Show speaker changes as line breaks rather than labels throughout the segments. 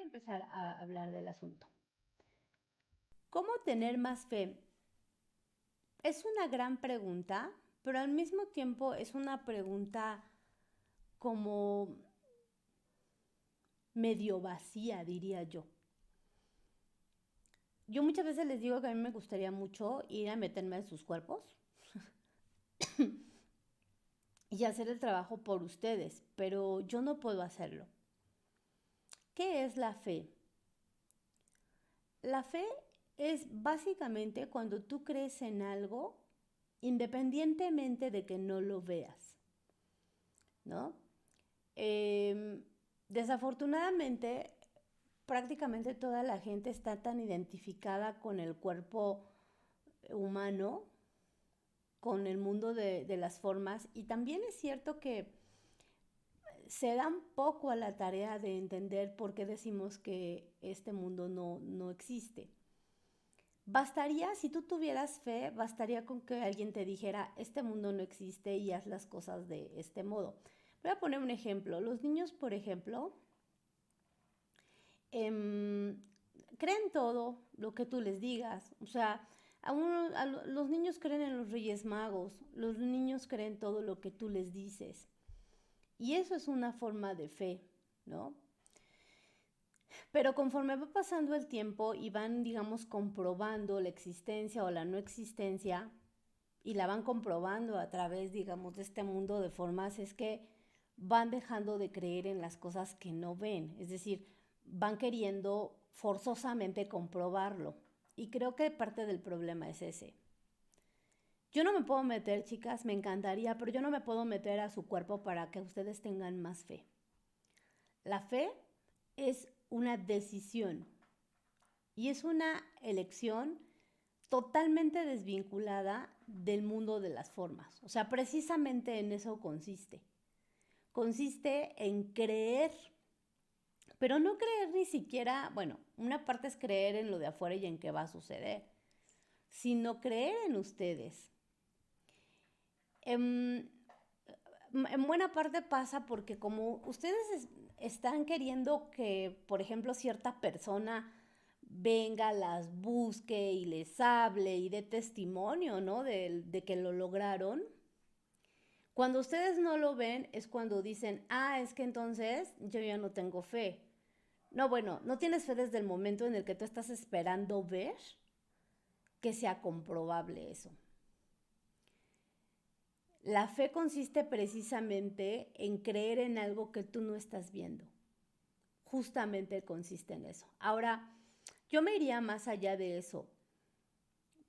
a empezar a hablar del asunto. ¿Cómo tener más fe? Es una gran pregunta, pero al mismo tiempo es una pregunta como medio vacía, diría yo. Yo muchas veces les digo que a mí me gustaría mucho ir a meterme en sus cuerpos y hacer el trabajo por ustedes, pero yo no puedo hacerlo. ¿Qué es la fe? La fe es básicamente cuando tú crees en algo independientemente de que no lo veas, ¿no? Desafortunadamente, prácticamente toda la gente está tan identificada con el cuerpo humano, con el mundo de las formas, y también es cierto que se dan poco a la tarea de entender por qué decimos que este mundo no existe. Bastaría, si tú tuvieras fe, bastaría con que alguien te dijera, este mundo no existe y haz las cosas de este modo. Voy a poner un ejemplo. Los niños, por ejemplo, em, creen todo lo que tú les digas. O sea, los niños creen en los Reyes Magos, los niños creen todo lo que tú les dices. Y eso es una forma de fe, ¿no? Pero conforme va pasando el tiempo y van, digamos, comprobando la existencia o la no existencia, y la van comprobando a través, digamos, de este mundo de formas, es que van dejando de creer en las cosas que no ven. Es decir, van queriendo forzosamente comprobarlo. Y creo que parte del problema es ese. Yo no me puedo meter, chicas, me encantaría, pero yo no me puedo meter a su cuerpo para que ustedes tengan más fe. La fe es una decisión y es una elección totalmente desvinculada del mundo de las formas. O sea, precisamente en eso consiste. Consiste en creer, pero no creer ni siquiera, bueno, una parte es creer en lo de afuera y en qué va a suceder, sino creer en ustedes. En, en buena parte pasa porque como ustedes están queriendo que, por ejemplo, cierta persona venga, las busque y les hable y dé testimonio, ¿no? De que lo lograron. Cuando ustedes no lo ven es cuando dicen, ah, es que entonces yo ya no tengo fe. No, bueno, no tienes fe desde el momento en el que tú estás esperando ver que sea comprobable eso. La fe consiste precisamente en creer en algo que tú no estás viendo. Justamente consiste en eso. Ahora, yo me iría más allá de eso.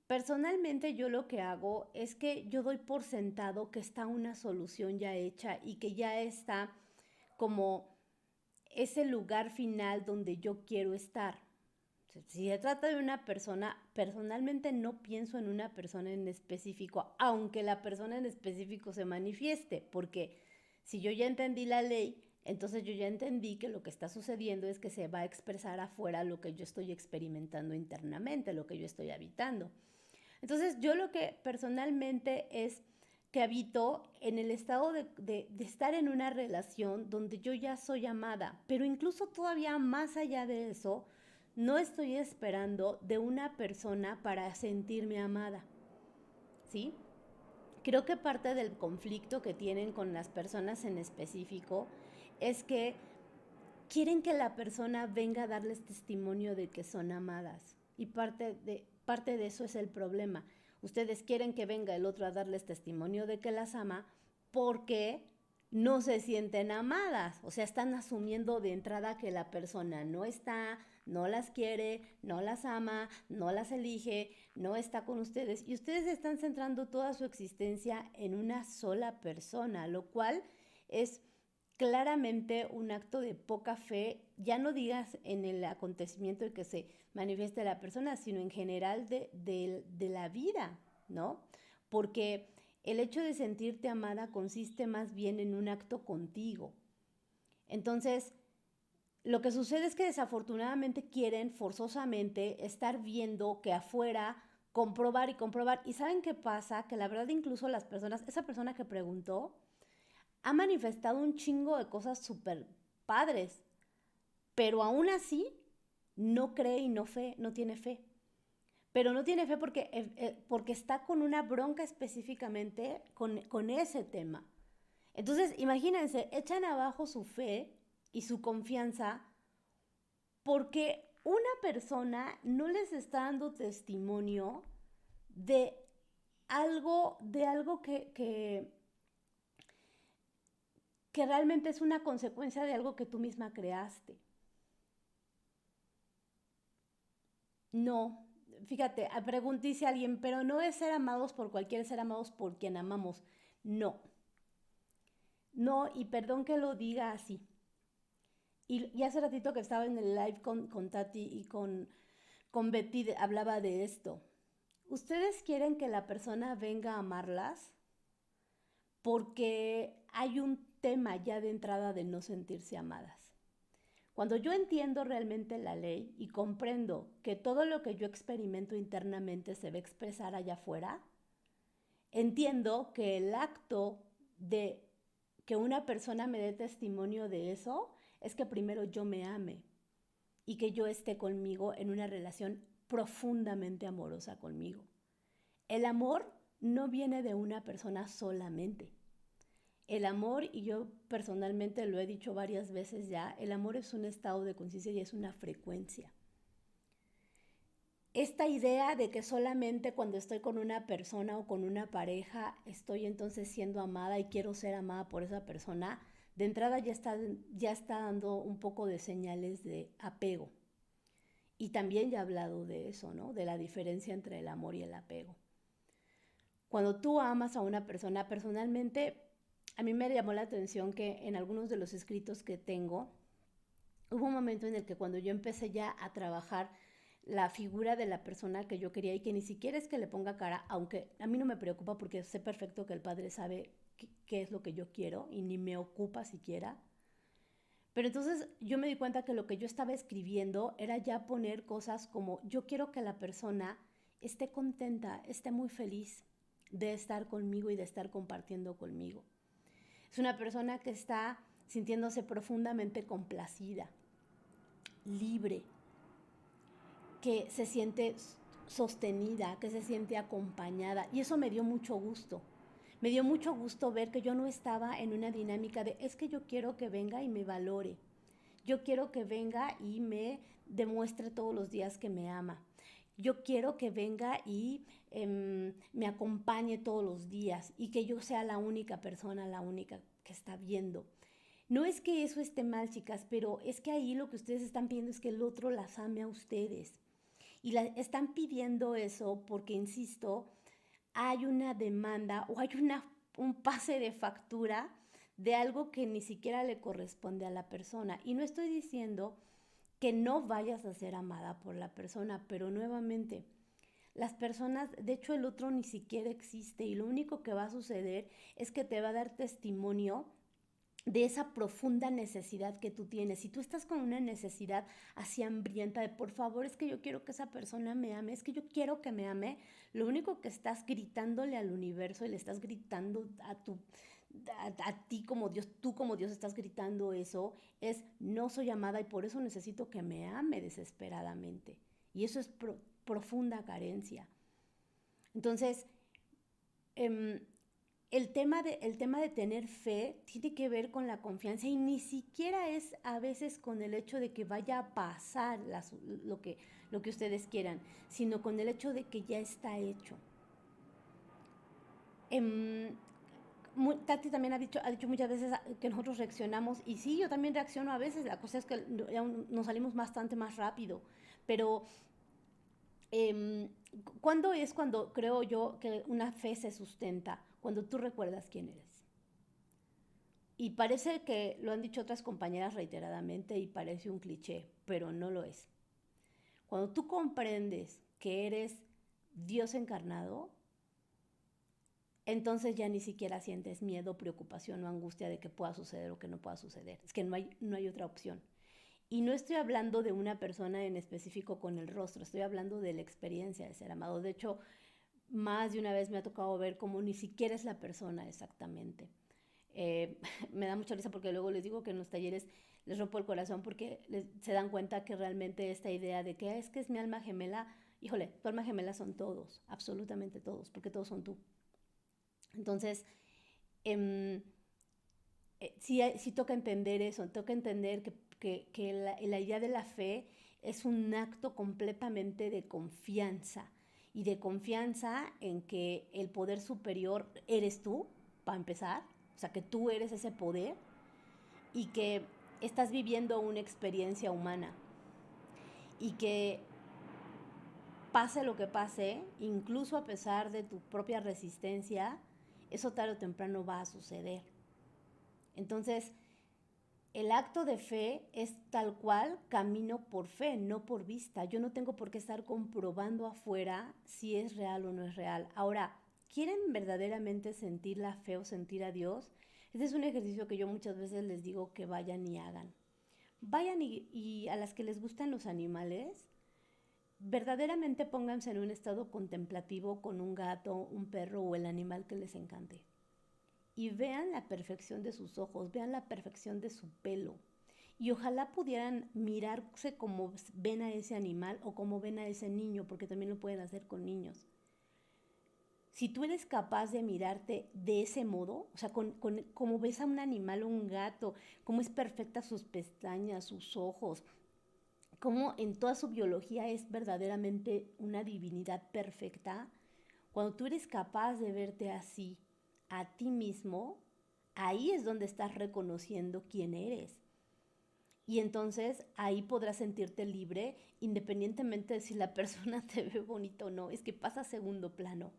Personalmente yo lo que hago es que yo doy por sentado que está una solución ya hecha y que ya está como ese lugar final donde yo quiero estar. Si se trata de una persona, personalmente no pienso en una persona en específico, aunque la persona en específico se manifieste, porque si yo ya entendí la ley, entonces yo ya entendí que lo que está sucediendo es que se va a expresar afuera lo que yo estoy experimentando internamente, lo que yo estoy habitando. Entonces yo lo que personalmente es que habito en el estado de estar en una relación donde yo ya soy amada, pero incluso todavía más allá de eso, no estoy esperando de una persona para sentirme amada, ¿sí? Creo que parte del conflicto que tienen con las personas en específico es que quieren que la persona venga a darles testimonio de que son amadas. Y parte de eso es el problema. Ustedes quieren que venga el otro a darles testimonio de que las ama porque no se sienten amadas. O sea, están asumiendo de entrada que la persona no está, no las quiere, no las ama, no las elige, no está con ustedes. Y ustedes están centrando toda su existencia en una sola persona, lo cual es claramente un acto de poca fe, ya no digas en el acontecimiento en que se manifiesta la persona, sino en general de la vida, ¿no? Porque el hecho de sentirte amada consiste más bien en un acto contigo. Entonces, lo que sucede es que desafortunadamente quieren forzosamente estar viendo que afuera comprobar y comprobar. ¿Y saben qué pasa? Que la verdad incluso las personas, esa persona que preguntó, ha manifestado un chingo de cosas súper padres, pero aún así no cree y no tiene fe. Pero no tiene fe porque está con una bronca específicamente con ese tema. Entonces, imagínense, echan abajo su fe y su confianza porque una persona no les está dando testimonio de algo que realmente es una consecuencia de algo que tú misma creaste. No, fíjate, dice alguien, pero no es ser amados por cualquiera, es ser amados por quien amamos. No, no, y perdón que lo diga así. Y hace ratito que estaba en el live con Tati y con Betty, hablaba de esto. ¿Ustedes quieren que la persona venga a amarlas? Porque hay un tema ya de entrada de no sentirse amadas. Cuando yo entiendo realmente la ley y comprendo que todo lo que yo experimento internamente se va a expresar allá afuera, entiendo que el acto de que una persona me dé testimonio de eso es que primero yo me ame y que yo esté conmigo en una relación profundamente amorosa conmigo. El amor no viene de una persona solamente. El amor, y yo personalmente lo he dicho varias veces ya, el amor es un estado de conciencia y es una frecuencia. Esta idea de que solamente cuando estoy con una persona o con una pareja estoy entonces siendo amada y quiero ser amada por esa persona, de entrada ya está dando un poco de señales de apego. Y también ya he hablado de eso, ¿no? De la diferencia entre el amor y el apego. Cuando tú amas a una persona, personalmente, a mí me llamó la atención que en algunos de los escritos que tengo, hubo un momento en el que cuando yo empecé ya a trabajar la figura de la persona que yo quería y que ni siquiera es que le ponga cara, aunque a mí no me preocupa porque sé perfecto que el padre sabe qué es lo que yo quiero y ni me ocupa siquiera. Pero entonces yo me di cuenta que lo que yo estaba escribiendo era ya poner cosas como yo quiero que la persona esté contenta, esté muy feliz de estar conmigo y de estar compartiendo conmigo. Es una persona que está sintiéndose profundamente complacida, libre, que se siente sostenida, que se siente acompañada. Y eso me dio mucho gusto. Me dio mucho gusto ver que yo no estaba en una dinámica de es que yo quiero que venga y me valore. Yo quiero que venga y me demuestre todos los días que me ama. Yo quiero que venga y me acompañe todos los días y que yo sea la única persona, la única que está viendo. No es que eso esté mal, chicas, pero es que ahí lo que ustedes están pidiendo es que el otro las ame a ustedes. Y están pidiendo eso porque, insisto, hay una demanda o hay un pase de factura de algo que ni siquiera le corresponde a la persona. Y no estoy diciendo que no vayas a ser amada por la persona, pero nuevamente, las personas, de hecho el otro ni siquiera existe y lo único que va a suceder es que te va a dar testimonio de esa profunda necesidad que tú tienes. Si tú estás con una necesidad así hambrienta de por favor es que yo quiero que esa persona me ame, es que yo quiero que me ame, lo único que estás gritándole al universo y le estás gritando a ti como Dios, tú como Dios estás gritando eso, es no soy amada y por eso necesito que me ame desesperadamente. Y eso es profunda carencia. Entonces, eh, el tema de tener fe tiene que ver con la confianza y ni siquiera es a veces con el hecho de que vaya a pasar lo que ustedes quieran, sino con el hecho de que ya está hecho. Tati también ha dicho muchas veces que nosotros reaccionamos y sí, yo también reacciono a veces, la cosa es que ya nos salimos bastante más rápido, pero ¿cuándo es cuando creo yo que una fe se sustenta? Cuando tú recuerdas quién eres. Y parece que lo han dicho otras compañeras reiteradamente y parece un cliché, pero no lo es. Cuando tú comprendes que eres Dios encarnado, entonces ya ni siquiera sientes miedo, preocupación o angustia de que pueda suceder o que no pueda suceder. Es que no hay otra opción. Y no estoy hablando de una persona en específico con el rostro, estoy hablando de la experiencia de ser amado. De hecho, más de una vez me ha tocado ver cómo ni siquiera es la persona exactamente. Me da mucha risa porque luego les digo que en los talleres les rompo el corazón porque se dan cuenta que realmente esta idea de que es que es mi alma gemela, híjole, tu alma gemela son todos, absolutamente todos, porque todos son tú. Entonces, em, sí toca entender eso, toca entender que la idea de la fe es un acto completamente de confianza y de confianza en que el poder superior eres tú, para empezar, o sea, que tú eres ese poder y que estás viviendo una experiencia humana y que pase lo que pase, incluso a pesar de tu propia resistencia, eso tarde o temprano va a suceder. Entonces, el acto de fe es tal cual camino por fe, no por vista. Yo no tengo por qué estar comprobando afuera si es real o no es real. Ahora, ¿quieren verdaderamente sentir la fe o sentir a Dios? Este es un ejercicio que yo muchas veces les digo que vayan y hagan. Vayan y a las que les gustan los animales, verdaderamente pónganse en un estado contemplativo con un gato, un perro o el animal que les encante. Y vean la perfección de sus ojos, vean la perfección de su pelo. Y ojalá pudieran mirarse como ven a ese animal o como ven a ese niño, porque también lo pueden hacer con niños. Si tú eres capaz de mirarte de ese modo, o sea, como ves a un animal o un gato, cómo es perfecta sus pestañas, sus ojos, cómo en toda su biología es verdaderamente una divinidad perfecta, cuando tú eres capaz de verte así a ti mismo, ahí es donde estás reconociendo quién eres. Y entonces ahí podrás sentirte libre independientemente de si la persona te ve bonito o no, es que pasa a segundo plano.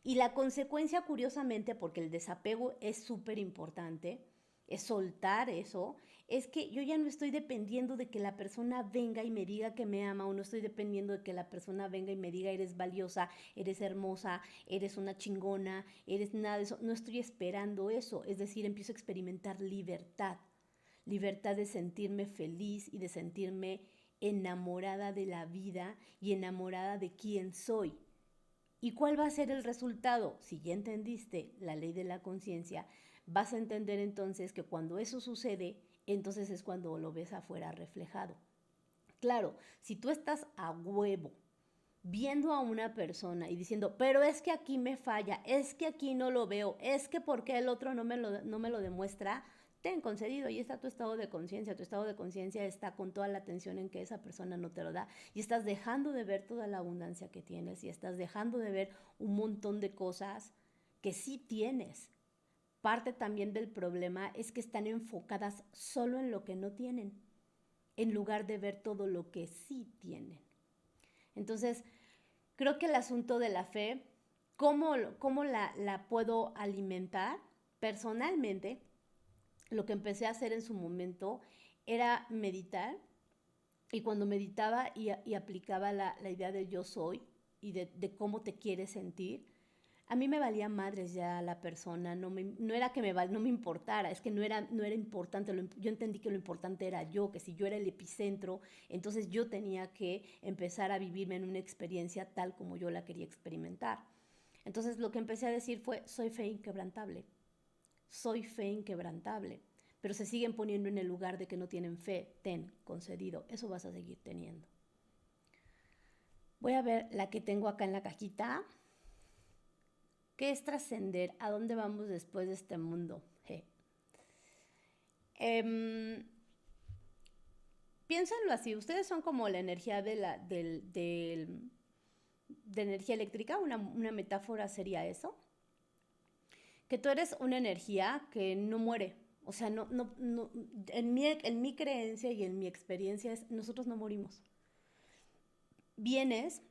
Y la consecuencia, curiosamente, porque el desapego es súper importante, es soltar eso, es que yo ya no estoy dependiendo de que la persona venga y me diga que me ama, o no estoy dependiendo de que la persona venga y me diga eres valiosa, eres hermosa, eres una chingona, eres nada de eso. No estoy esperando eso, es decir, empiezo a experimentar libertad. Libertad de sentirme feliz y de sentirme enamorada de la vida y enamorada de quién soy. ¿Y cuál va a ser el resultado? Si ya entendiste la ley de la conciencia, vas a entender entonces que cuando eso sucede, entonces es cuando lo ves afuera reflejado. Claro, si tú estás a huevo viendo a una persona y diciendo, pero es que aquí me falla, es que aquí no lo veo, es que porque el otro no me lo demuestra, ten concedido, y está tu estado de conciencia. Tu estado de conciencia está con toda la atención en que esa persona no te lo da, y estás dejando de ver toda la abundancia que tienes, y estás dejando de ver un montón de cosas que sí tienes. Parte también del problema es que están enfocadas solo en lo que no tienen, en lugar de ver todo lo que sí tienen. Entonces, creo que el asunto de la fe, ¿cómo la puedo alimentar? Personalmente, lo que empecé a hacer en su momento era meditar, y cuando meditaba y aplicaba la idea del yo soy y de cómo te quieres sentir, a mí me valía madres ya la persona, no era que no me importara, es que no era importante, yo entendí que lo importante era yo, que si yo era el epicentro, entonces yo tenía que empezar a vivirme en una experiencia tal como yo la quería experimentar. Entonces lo que empecé a decir fue, soy fe inquebrantable, pero se siguen poniendo en el lugar de que no tienen fe, ten, concedido, eso vas a seguir teniendo. Voy a ver la que tengo acá en la cajita. ¿Qué es trascender? ¿A dónde vamos después de este mundo? Piénsenlo así, ustedes son como la energía de energía eléctrica, una metáfora sería eso, que tú eres una energía que no muere. O sea, en mi creencia y en mi experiencia nosotros no morimos. Vienes,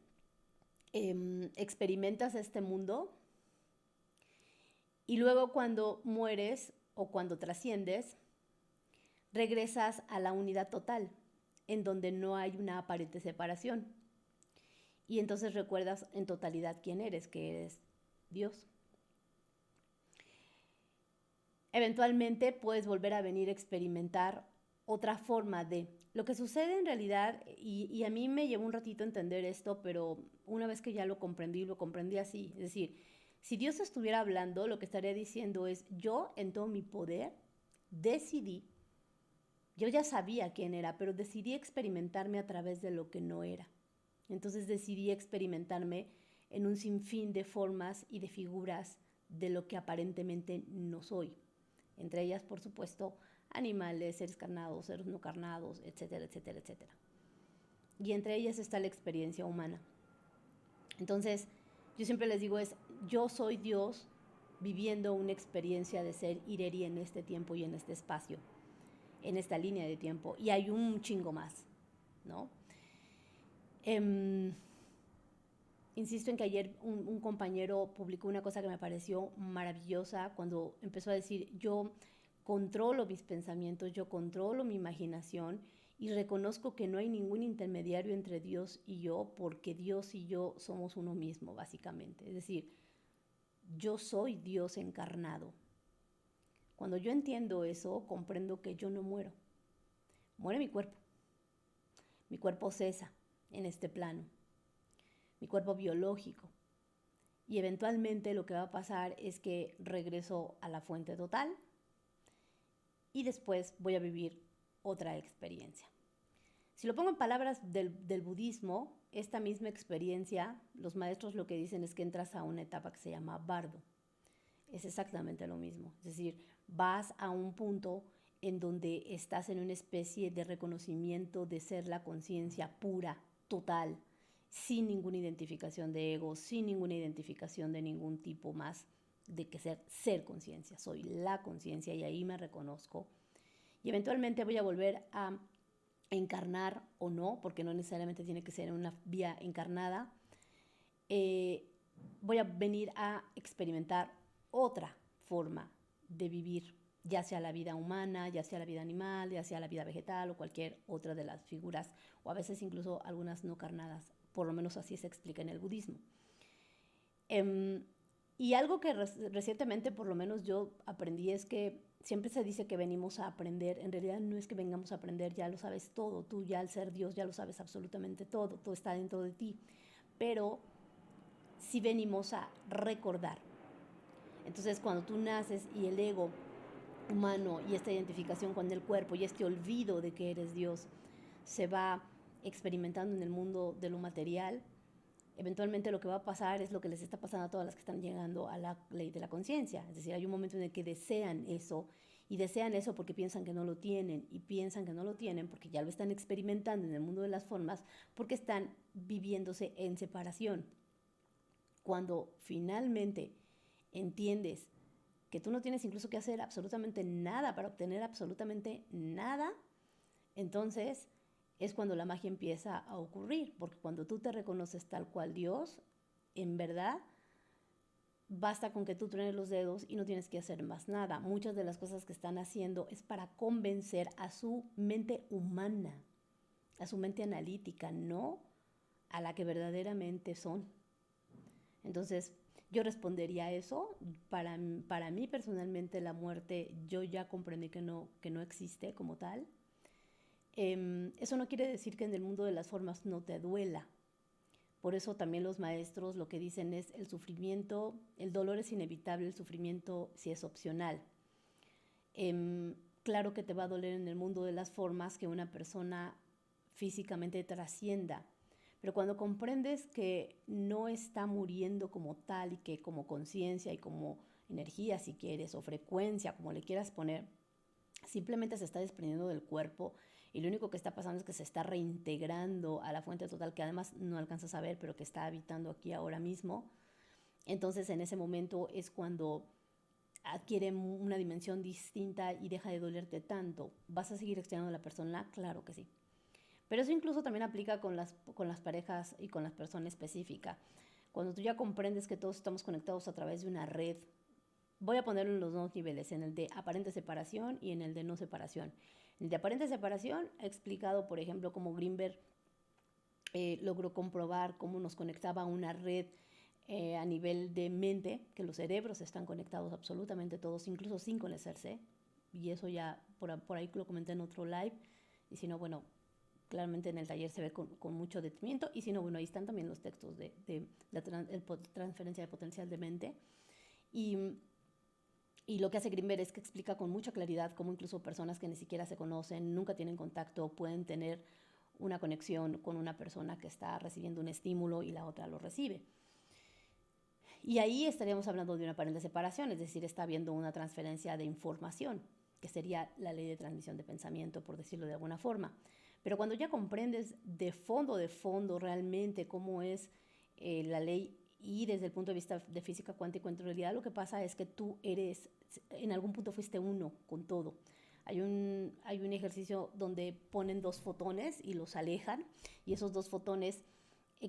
experimentas este mundo, y luego cuando mueres o cuando trasciendes, regresas a la unidad total, en donde no hay una aparente separación. Y entonces recuerdas en totalidad quién eres, que eres Dios. Eventualmente puedes volver a venir a experimentar otra forma de... Lo que sucede en realidad, y a mí me llevó un ratito entender esto, pero una vez que ya lo comprendí así. Es decir, si Dios estuviera hablando, lo que estaría diciendo es, yo en todo mi poder decidí Yo ya sabía quién era, pero decidí experimentarme a través de lo que no era. Entonces decidí experimentarme en un sinfín de formas y de figuras de lo que aparentemente no soy. Entre ellas, por supuesto, animales, seres carnados, seres no carnados, etcétera, etcétera, etcétera. Y entre ellas está la experiencia humana. Entonces, yo siempre les digo yo soy Dios viviendo una experiencia de ser Ireri en este tiempo y en este espacio, en esta línea de tiempo. Y hay un chingo más, ¿no? Insisto en que ayer un compañero publicó una cosa que me pareció maravillosa cuando empezó a decir, yo controlo mis pensamientos, yo controlo mi imaginación y reconozco que no hay ningún intermediario entre Dios y yo porque Dios y yo somos uno mismo, básicamente. Es decir, yo soy Dios encarnado. Cuando yo entiendo eso, comprendo que yo no muero. Muere mi cuerpo. Mi cuerpo cesa en este plano. Mi cuerpo biológico. Y eventualmente lo que va a pasar es que regreso a la fuente total y después voy a vivir otra experiencia. Si lo pongo en palabras del budismo, esta misma experiencia, los maestros lo que dicen es que entras a una etapa que se llama bardo. Es exactamente lo mismo. Es decir, vas a un punto en donde estás en una especie de reconocimiento de ser la conciencia pura, total, sin ninguna identificación de ego, sin ninguna identificación de ningún tipo más de que ser conciencia. Soy la conciencia y ahí me reconozco. Y eventualmente voy a volver a encarnar o no, porque no necesariamente tiene que ser en una vía encarnada. Voy a venir a experimentar otra forma de vivir, ya sea la vida humana, ya sea la vida animal, ya sea la vida vegetal o cualquier otra de las figuras, o a veces incluso algunas no carnadas, por lo menos así se explica en el budismo. Y algo que recientemente por lo menos yo aprendí es que siempre se dice que venimos a aprender, en realidad no es que vengamos a aprender, ya lo sabes todo, tú ya al ser Dios ya lo sabes absolutamente todo, todo está dentro de ti, pero sí venimos a recordar. Entonces cuando tú naces y el ego humano y esta identificación con el cuerpo y este olvido de que eres Dios se va experimentando en el mundo de lo material, eventualmente lo que va a pasar es lo que les está pasando a todas las que están llegando a la ley de la conciencia. Es decir, hay un momento en el que desean eso y desean eso porque piensan que no lo tienen y piensan que no lo tienen porque ya lo están experimentando en el mundo de las formas porque están viviéndose en separación. Cuando finalmente entiendes que tú no tienes incluso que hacer absolutamente nada para obtener absolutamente nada, entonces es cuando la magia empieza a ocurrir, porque cuando tú te reconoces tal cual Dios, en verdad, basta con que tú truenes los dedos y no tienes que hacer más nada. Muchas de las cosas que están haciendo es para convencer a su mente humana, a su mente analítica, no a la que verdaderamente son. Entonces, yo respondería a eso. Para mí personalmente la muerte yo ya comprendí que no existe como tal. Eso no quiere decir que en el mundo de las formas no te duela. Por eso también los maestros lo que dicen es el sufrimiento, el dolor es inevitable, el sufrimiento sí es opcional. Claro que te va a doler en el mundo de las formas que una persona físicamente trascienda, pero cuando comprendes que no está muriendo como tal y que como conciencia y como energía, si quieres, o frecuencia, como le quieras poner, simplemente se está desprendiendo del cuerpo y lo único que está pasando es que se está reintegrando a la fuente total que además no alcanzas a ver, pero que está habitando aquí ahora mismo. Entonces en ese momento es cuando adquiere una dimensión distinta y deja de dolerte tanto. ¿Vas a seguir extrañando a la persona? Claro que sí. Pero eso incluso también aplica con las parejas y con las personas específicas. Cuando tú ya comprendes que todos estamos conectados a través de una red, voy a ponerlo en los dos niveles, en el de aparente separación y en el de no separación. En el de aparente separación he explicado, por ejemplo, cómo Greenberg logró comprobar cómo nos conectaba a una red a nivel de mente, que los cerebros están conectados absolutamente todos, incluso sin conocerse. Y eso ya por ahí lo comenté en otro live. Y si no, bueno, claramente en el taller se ve con mucho detenimiento. Y si no, bueno, ahí están también los textos de la transferencia de potencial de mente. Y Y lo que hace Grimberg es que explica con mucha claridad cómo incluso personas que ni siquiera se conocen, nunca tienen contacto, pueden tener una conexión con una persona que está recibiendo un estímulo y la otra lo recibe. Y ahí estaríamos hablando de una aparente separación, es decir, está habiendo una transferencia de información, que sería la ley de transmisión de pensamiento, por decirlo de alguna forma. Pero cuando ya comprendes de fondo realmente cómo es la ley y desde el punto de vista de física cuántica, en realidad lo que pasa es que tú eres, en algún punto fuiste uno con todo. Hay un ejercicio donde ponen dos fotones y los alejan, y esos dos fotones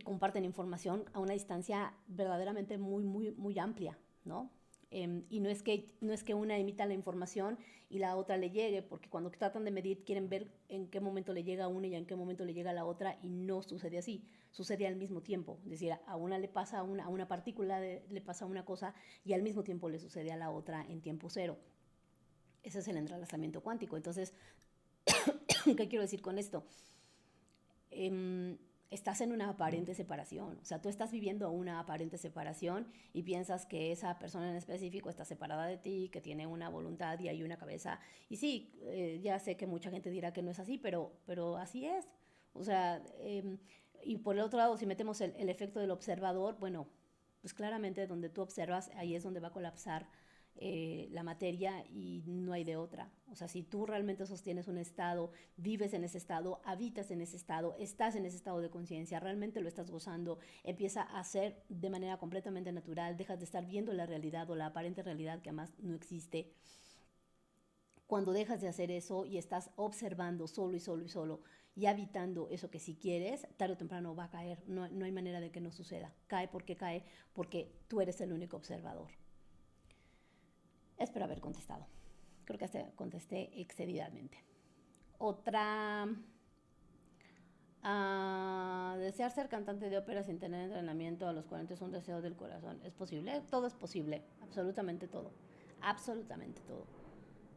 comparten información a una distancia verdaderamente muy amplia, ¿no? Y no es que una emita la información y la otra le llegue, porque cuando tratan de medir quieren ver en qué momento le llega a una y en qué momento le llega a la otra, y no sucede así, sucede al mismo tiempo. Es decir, a una le pasa a una partícula, le pasa una cosa y al mismo tiempo le sucede a la otra en tiempo cero. Ese es el entrelazamiento cuántico. Entonces, ¿qué quiero decir con esto? Estás en una aparente separación, o sea, tú estás viviendo una aparente separación y piensas que esa persona en específico está separada de ti, que tiene una voluntad y hay una cabeza. Y sí, ya sé que mucha gente dirá que no es así, pero así es. O sea, y por el otro lado, si metemos el efecto del observador, bueno, pues claramente donde tú observas, ahí es donde va a colapsar la materia y no hay de otra. O sea, si tú realmente sostienes un estado, vives en ese estado, habitas en ese estado, estás en ese estado de conciencia, realmente lo estás gozando, empieza a ser de manera completamente natural, dejas de estar viendo la realidad o la aparente realidad que además no existe. Cuando dejas de hacer eso y estás observando solo y habitando eso que si quieres, tarde o temprano va a caer. No hay manera de que no suceda. Cae porque tú eres el único observador. Espero haber contestado. Creo que hasta contesté excedidamente. Otra. Desear ser cantante de ópera sin tener entrenamiento a los 40 es un deseo del corazón. ¿Es posible? Todo es posible. Absolutamente todo. Absolutamente todo.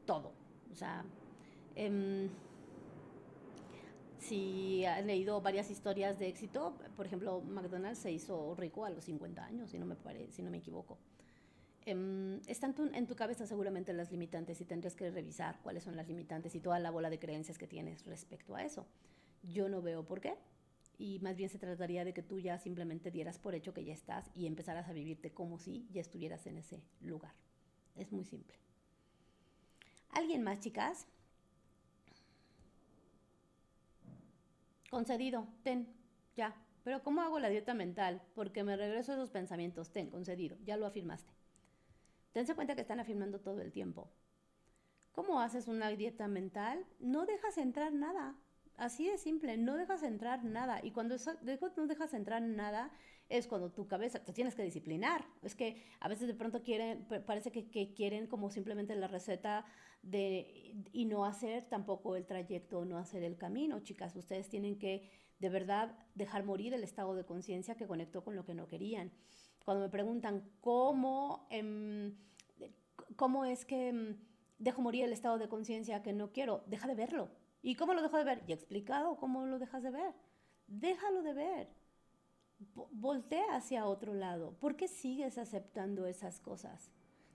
Todo. O sea, si han leído varias historias de éxito, por ejemplo, McDonald's se hizo rico a los 50 años, si no me equivoco. Están en tu cabeza seguramente las limitantes y tendrías que revisar cuáles son las limitantes y toda la bola de creencias que tienes respecto a eso. Yo no veo por qué, y más bien se trataría de que tú ya simplemente dieras por hecho que ya estás y empezaras a vivirte como si ya estuvieras en ese lugar. Es muy simple. ¿Alguien más, chicas? Concedido, ten, ya. Pero ¿cómo hago la dieta mental? Porque me regreso a esos pensamientos. Ten, concedido, ya lo afirmaste. Tense cuenta que están afirmando todo el tiempo. ¿Cómo haces una dieta mental? No dejas entrar nada. Así de simple, no dejas entrar nada. Y cuando no dejas entrar nada, es cuando tu cabeza, te tienes que disciplinar. Es que a veces de pronto parece que quieren como simplemente la receta y no hacer tampoco el trayecto, no hacer el camino. Chicas, ustedes tienen que de verdad dejar morir el estado de conciencia que conectó con lo que no querían. Cuando me preguntan cómo es que dejo morir el estado de conciencia que no quiero, deja de verlo. ¿Y cómo lo dejo de ver? Ya he explicado cómo lo dejas de ver. Déjalo de ver. Voltea hacia otro lado. ¿Por qué sigues aceptando esas cosas?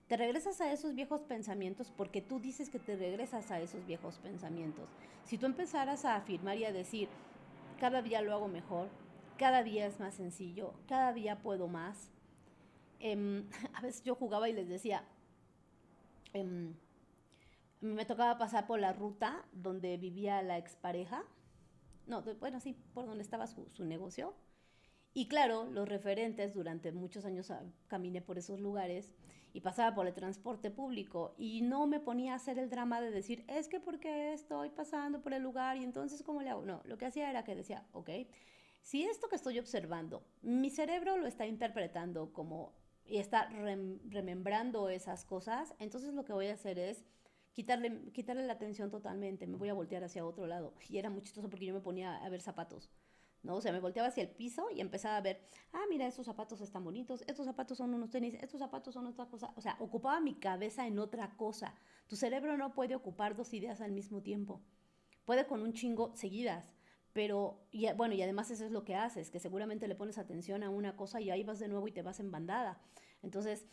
Te regresas a esos viejos pensamientos porque tú dices que te regresas a esos viejos pensamientos. Si tú empezaras a afirmar y a decir, cada día lo hago mejor, cada día es más sencillo, cada día puedo más. A veces yo jugaba y les decía, me tocaba pasar por la ruta donde vivía la expareja. No, bueno, sí, por donde estaba su negocio. Y claro, los referentes, durante muchos años caminé por esos lugares y pasaba por el transporte público y no me ponía a hacer el drama de decir, es que porque estoy pasando por el lugar y entonces ¿cómo le hago? No, lo que hacía era que decía, ok, si esto que estoy observando, mi cerebro lo está interpretando como y está remembrando esas cosas, entonces lo que voy a hacer es quitarle la atención totalmente, me voy a voltear hacia otro lado. Y era muy chistoso porque yo me ponía a ver zapatos, ¿no? O sea, me volteaba hacia el piso y empezaba a ver, mira, estos zapatos están bonitos, estos zapatos son unos tenis, estos zapatos son otra cosa. O sea, ocupaba mi cabeza en otra cosa. Tu cerebro no puede ocupar dos ideas al mismo tiempo. Puede con un chingo seguidas, pero, bueno, y además eso es lo que haces, que seguramente le pones atención a una cosa y ahí vas de nuevo y te vas en bandada. Entonces,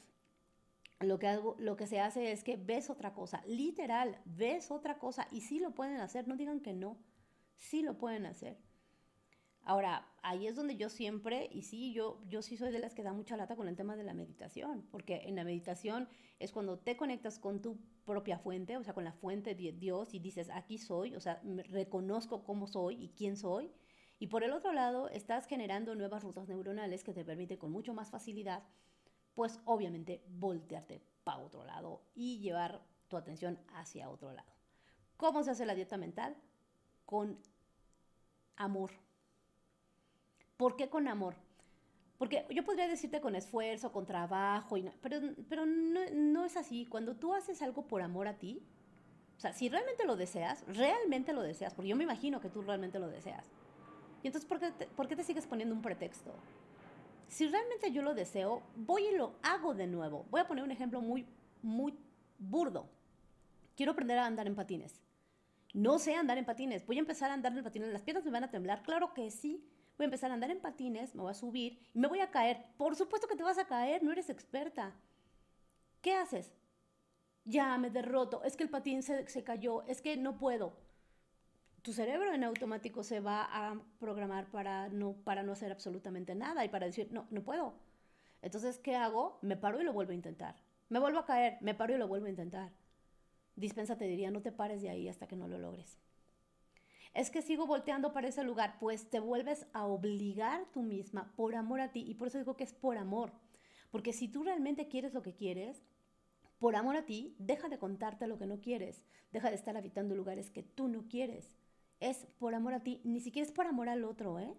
Lo que se hace es que ves otra cosa, literal, ves otra cosa y sí lo pueden hacer, no digan que no, sí lo pueden hacer. Ahora, ahí es donde yo siempre, y sí, yo sí soy de las que da mucha lata con el tema de la meditación, porque en la meditación es cuando te conectas con tu propia fuente, o sea, con la fuente de Dios y dices, aquí soy, o sea, reconozco cómo soy y quién soy. Y por el otro lado, estás generando nuevas rutas neuronales que te permiten con mucho más facilidad, pues obviamente voltearte para otro lado y llevar tu atención hacia otro lado. ¿Cómo se hace la dieta mental? Con amor. ¿Por qué con amor? Porque yo podría decirte con esfuerzo, con trabajo, pero no es así. Cuando tú haces algo por amor a ti, o sea, si realmente lo deseas, porque yo me imagino que tú realmente lo deseas. Y entonces, ¿por qué te sigues poniendo un pretexto? Si realmente yo lo deseo, voy y lo hago de nuevo. Voy a poner un ejemplo muy burdo. Quiero aprender a andar en patines. No sé andar en patines. Voy a empezar a andar en patines. ¿Las piernas me van a temblar? Claro que sí. Voy a empezar a andar en patines, me voy a subir y me voy a caer. Por supuesto que te vas a caer, no eres experta. ¿Qué haces? Ya me derroto, es que el patín se cayó, es que no puedo. Tu cerebro en automático se va a programar para no hacer absolutamente nada y para decir, no, no puedo. Entonces, ¿qué hago? Me paro y lo vuelvo a intentar. Me vuelvo a caer, me paro y lo vuelvo a intentar. Dispensa te diría, no te pares de ahí hasta que no lo logres. Es que sigo volteando para ese lugar, pues te vuelves a obligar tú misma por amor a ti. Y por eso digo que es por amor. Porque si tú realmente quieres lo que quieres, por amor a ti, deja de contarte lo que no quieres. Deja de estar habitando lugares que tú no quieres. Es por amor a ti. Ni siquiera es por amor al otro, ¿eh?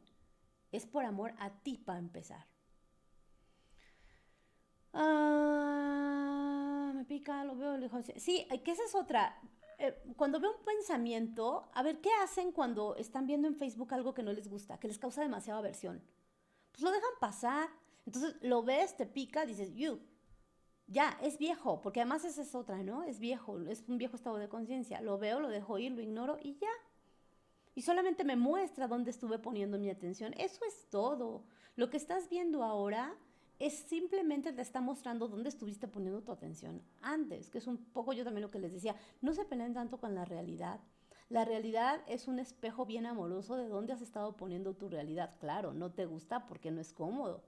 Es por amor a ti para empezar. Me pica, lo veo lejos. Sí, que esa es otra. Cuando veo un pensamiento, a ver, ¿qué hacen cuando están viendo en Facebook algo que no les gusta, que les causa demasiada aversión? Pues lo dejan pasar. Entonces lo ves, te pica, dices, ya, es viejo, porque además esa es otra, ¿no? Es viejo, es un viejo estado de conciencia. Lo veo, lo dejo ir, lo ignoro y ya. Y solamente me muestra dónde estuve poniendo mi atención. Eso es todo. Lo que estás viendo ahora es simplemente te está mostrando dónde estuviste poniendo tu atención antes, que es un poco yo también lo que les decía. No se peleen tanto con la realidad. La realidad es un espejo bien amoroso de dónde has estado poniendo tu realidad. Claro, no te gusta porque no es cómodo.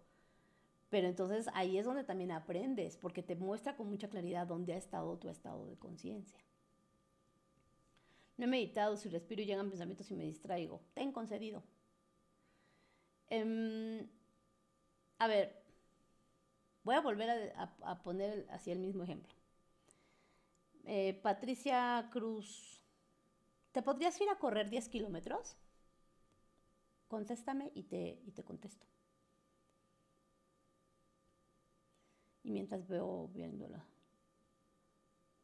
Pero entonces ahí es donde también aprendes, porque te muestra con mucha claridad dónde ha estado tu estado de conciencia. No he meditado, si respiro llegan pensamientos y me distraigo. Ten concedido. A ver, voy a volver a poner así el mismo ejemplo. Patricia Cruz, ¿te podrías ir a correr 10 kilómetros? Contéstame y te contesto. Y mientras veo viéndola.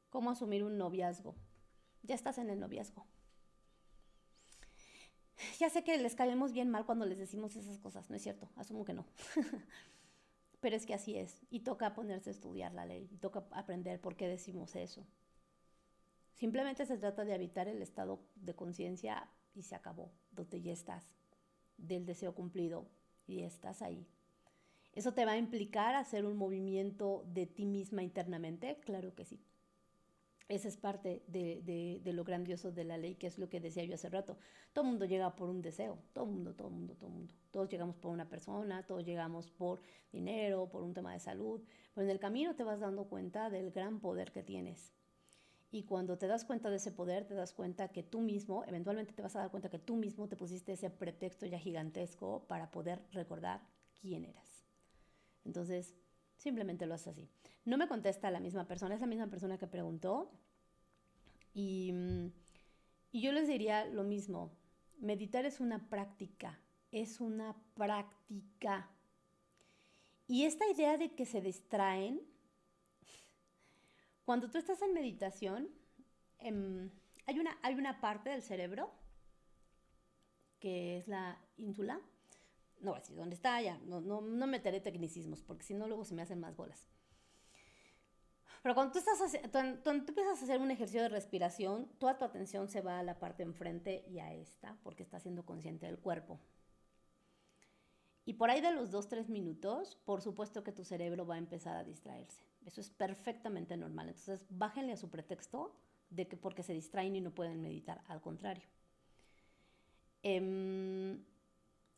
¿Cómo asumir un noviazgo? Ya estás en el noviazgo. Ya sé que les caemos bien mal cuando les decimos esas cosas, ¿no es cierto? Asumo que no. Pero es que así es. Y toca ponerse a estudiar la ley. Y toca aprender por qué decimos eso. Simplemente se trata de habitar el estado de conciencia y se acabó. Donde ya estás. Del deseo cumplido. Y estás ahí. ¿Eso te va a implicar hacer un movimiento de ti misma internamente? Claro que sí. Esa es parte de lo grandioso de la ley, que es lo que decía yo hace rato. Todo el mundo llega por un deseo, todo el mundo, todo el mundo, todo el mundo. Todos llegamos por una persona, todos llegamos por dinero, por un tema de salud, pero en el camino te vas dando cuenta del gran poder que tienes. Y cuando te das cuenta de ese poder, te das cuenta que tú mismo, eventualmente te vas a dar cuenta que tú mismo te pusiste ese pretexto ya gigantesco para poder recordar quién eras. Entonces, simplemente lo haces así. No me contesta la misma persona, es la misma persona que preguntó. Y, y yo les diría lo mismo. Meditar es una práctica, es una práctica. Y esta idea de que se distraen, cuando tú estás en meditación, hay una parte del cerebro, que es la ínsula. No voy a decir dónde está, ya, no meteré tecnicismos, porque si no luego se me hacen más bolas. Pero cuando tú empiezas a hacer un ejercicio de respiración, toda tu atención se va a la parte enfrente y a esta, porque estás siendo consciente del cuerpo. Y por ahí de los 2, 3 minutos, por supuesto que tu cerebro va a empezar a distraerse. Eso es perfectamente normal. Entonces, bájenle a su pretexto de que porque se distraen y no pueden meditar. Al contrario.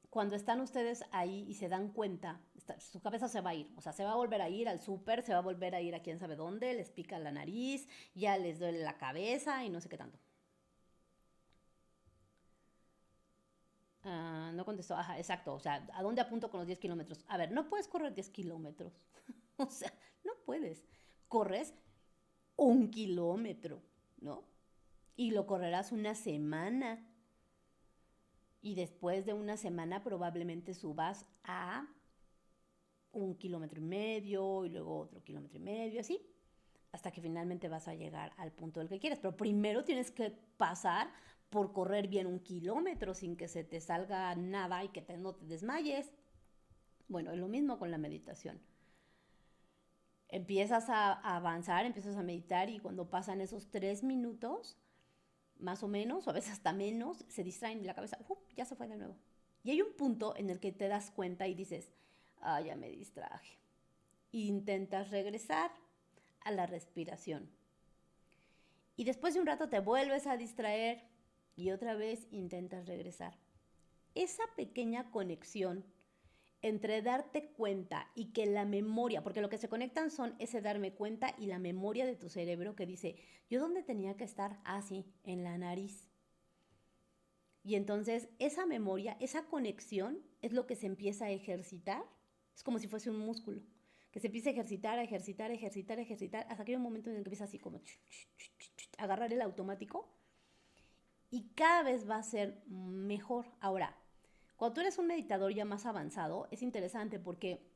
Cuando están ustedes ahí y se dan cuenta, su cabeza se va a ir. O sea, se va a volver a ir al súper, se va a volver a ir a quién sabe dónde, les pica la nariz, ya les duele la cabeza y no sé qué tanto. No contestó, ajá, exacto, o sea, ¿a dónde apunto con los 10 kilómetros? A ver, no puedes correr 10 kilómetros, o sea, no puedes. Corres 1 kilómetro, ¿no? Y lo correrás una semana. Y después de una semana probablemente subas a 1,5 kilómetros y luego otro 1,5 kilómetros, así, hasta que finalmente vas a llegar al punto del que quieres. Pero primero tienes que pasar por correr bien 1 kilómetro sin que se te salga nada y que no te desmayes. Bueno, es lo mismo con la meditación. Empiezas a avanzar, empiezas a meditar y cuando pasan esos 3 minutos, más o menos, o a veces hasta menos, se distraen y la cabeza, ya se fue de nuevo. Y hay un punto en el que te das cuenta y dices, ya me distraje. E intentas regresar a la respiración. Y después de un rato te vuelves a distraer y otra vez intentas regresar. Esa pequeña conexión entre darte cuenta y que la memoria, porque lo que se conectan son ese darme cuenta y la memoria de tu cerebro que dice, ¿yo dónde tenía que estar? Sí, en la nariz. Y entonces esa memoria, esa conexión es lo que se empieza a ejercitar. Es como si fuese un músculo que se empieza a ejercitar, a ejercitar, a ejercitar, a ejercitar, hasta que hay un momento en el que empieza así como agarrar el automático y cada vez va a ser mejor. Ahora, cuando tú eres un meditador ya más avanzado, es interesante porque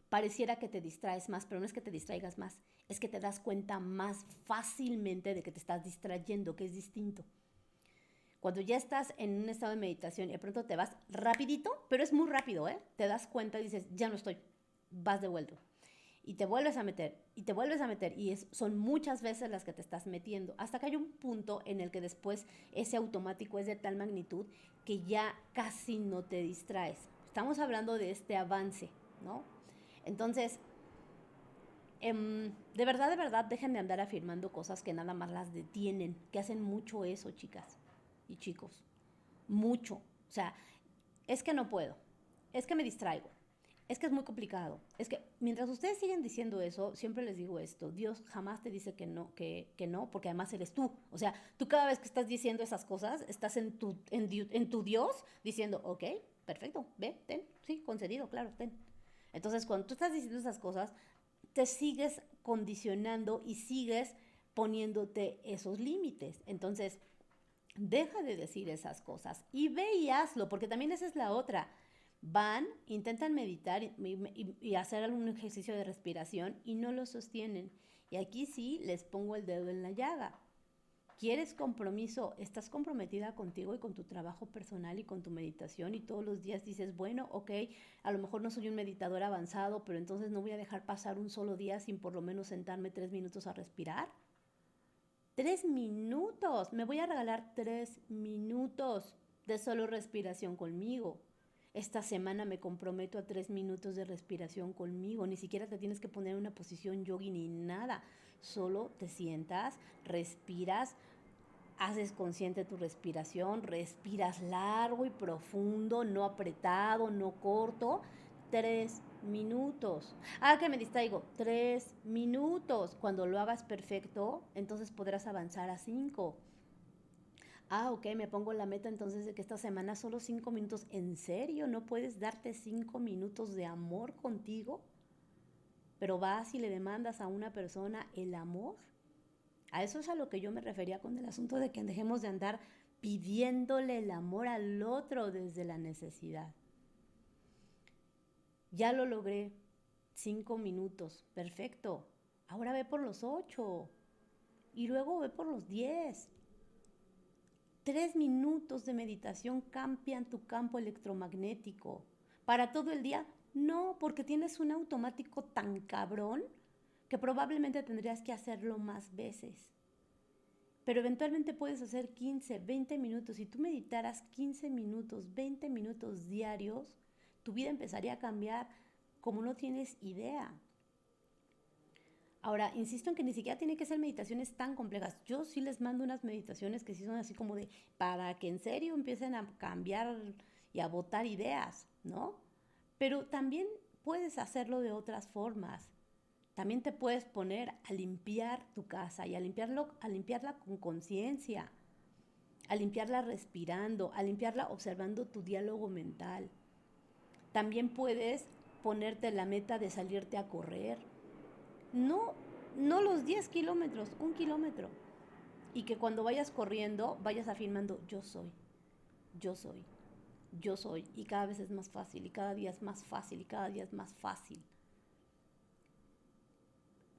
pareciera que te distraes más, pero no es que te distraigas más, es que te das cuenta más fácilmente de que te estás distrayendo, que es distinto. Cuando ya estás en un estado de meditación y de pronto te vas rapidito, pero es muy rápido, ¿eh? Te das cuenta y dices, ya no estoy, vas de vuelta. Y te vuelves a meter, y te vuelves a meter, y son muchas veces las que te estás metiendo, hasta que hay un punto en el que después ese automático es de tal magnitud que ya casi no te distraes. Estamos hablando de este avance, ¿no? Entonces, de verdad, dejen de andar afirmando cosas que nada más las detienen, que hacen mucho eso, chicas y chicos. Mucho. O sea, es que no puedo, es que me distraigo, es que es muy complicado. Es que mientras ustedes siguen diciendo eso, siempre les digo esto, Dios jamás te dice que no, que no, porque además eres tú. O sea, tú cada vez que estás diciendo esas cosas, estás en tu Dios diciendo, ok, perfecto, ve, ten, sí, concedido, claro, ten. Entonces, cuando tú estás diciendo esas cosas, te sigues condicionando y sigues poniéndote esos límites. Entonces, deja de decir esas cosas y ve y hazlo, porque también esa es la otra. Van, intentan meditar y hacer algún ejercicio de respiración y no lo sostienen. Y aquí sí les pongo el dedo en la llaga. ¿Quieres compromiso? ¿Estás comprometida contigo y con tu trabajo personal y con tu meditación? Y todos los días dices, bueno, ok, a lo mejor no soy un meditador avanzado, pero entonces no voy a dejar pasar un solo día sin por lo menos sentarme 3 minutos a respirar. 3 minutos, me voy a regalar 3 minutos de solo respiración conmigo. Esta semana me comprometo a 3 minutos de respiración conmigo. Ni siquiera te tienes que poner en una posición yogi ni nada. Solo te sientas, respiras, haces consciente tu respiración, respiras largo y profundo, no apretado, no corto. 3 minutos. Que me distraigo. 3 minutos. Cuando lo hagas perfecto, entonces podrás avanzar a 5. Ok, me pongo la meta entonces de que esta semana solo 5 minutos. ¿En serio? ¿No puedes darte 5 minutos de amor contigo? Pero vas y le demandas a una persona el amor. A eso es a lo que yo me refería con el asunto de que dejemos de andar pidiéndole el amor al otro desde la necesidad. Ya lo logré. 5 minutos. Perfecto. Ahora ve por los 8. Y luego ve por los 10. 3 minutos de meditación cambian tu campo electromagnético. ¿Para todo el día? No, porque tienes un automático tan cabrón que probablemente tendrías que hacerlo más veces. Pero eventualmente puedes hacer 15, 20 minutos. Si tú meditaras 15 minutos, 20 minutos diarios, Tu vida empezaría a cambiar como no tienes idea. Ahora, insisto en que ni siquiera tiene que ser meditaciones tan complejas. Yo sí les mando unas meditaciones que sí son así como de, para que en serio empiecen a cambiar y a botar ideas, ¿no? Pero también puedes hacerlo de otras formas. También te puedes poner a limpiar tu casa y a limpiarla con conciencia, a limpiarla respirando, a limpiarla observando tu diálogo mental. También puedes ponerte la meta de salirte a correr. No, no los 10 kilómetros, 1 kilómetro. Y que cuando vayas corriendo, vayas afirmando, yo soy, yo soy, yo soy. Y cada vez es más fácil, y cada día es más fácil, y cada día es más fácil.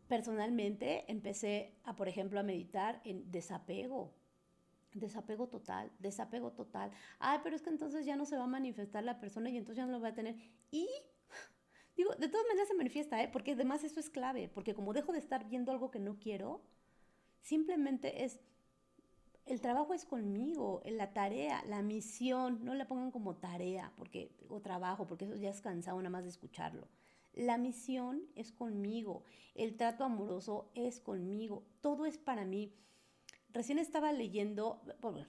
Personalmente empecé a, por ejemplo, a meditar en desapego. Desapego total, desapego total. Ay, pero es que entonces ya no se va a manifestar la persona y entonces ya no lo va a tener. Y digo, de todas maneras se manifiesta, ¿eh? Porque además eso es clave, porque como dejo de estar viendo algo que no quiero, simplemente es, el trabajo es conmigo, en la tarea, la misión, no la pongan como tarea porque, o trabajo, porque eso ya es cansado nada más de escucharlo. La misión es conmigo, el trato amoroso es conmigo, todo es para mí. Recién estaba leyendo, bueno,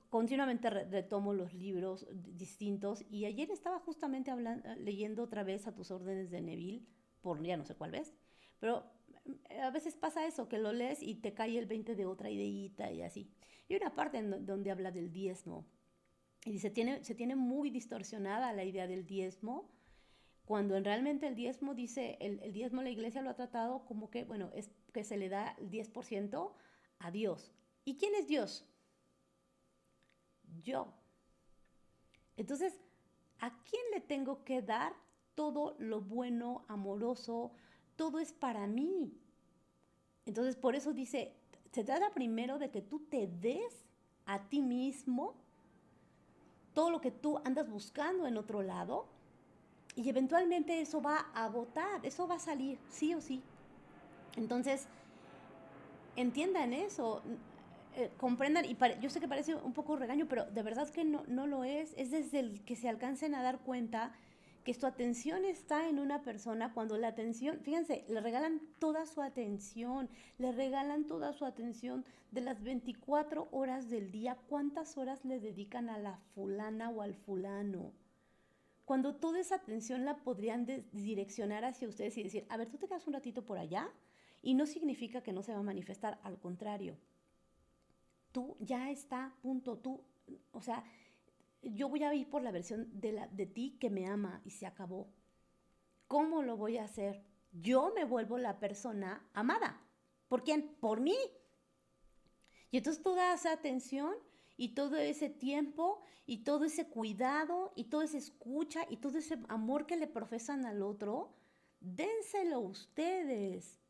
continuamente retomo los libros distintos y ayer estaba justamente leyendo otra vez A tus órdenes de Neville, por ya no sé cuál vez, pero a veces pasa eso, que lo lees y te cae el 20 de otra ideita y así. Y una parte en donde habla del diezmo y dice, se tiene muy distorsionada la idea del diezmo, cuando realmente el diezmo dice, el diezmo la iglesia lo ha tratado como que, bueno, es que se le da el 10% a Dios. ¿Y quién es Dios? Yo. Entonces, ¿a quién le tengo que dar todo lo bueno, amoroso? Todo es para mí. Entonces, por eso dice, se trata primero de que tú te des a ti mismo todo lo que tú andas buscando en otro lado y eventualmente eso va a botar, eso va a salir, sí o sí. Entonces, entiendan eso, comprendan, y yo sé que parece un poco regaño, pero de verdad que no lo es desde el que se alcancen a dar cuenta que su atención está en una persona, cuando la atención, fíjense, le regalan toda su atención, le regalan toda su atención de las 24 horas del día, ¿cuántas horas le dedican a la fulana o al fulano? Cuando toda esa atención la podrían direccionar hacia ustedes y decir, a ver, tú te quedas un ratito por allá, y no significa que no se va a manifestar, al contrario. Tú ya está, punto, tú, o sea, yo voy a ir por la versión de ti que me ama y se acabó. ¿Cómo lo voy a hacer? Yo me vuelvo la persona amada. ¿Por quién? Por mí. Y entonces toda esa atención y todo ese tiempo y todo ese cuidado y toda esa escucha y todo ese amor que le profesan al otro, dénselo ustedes.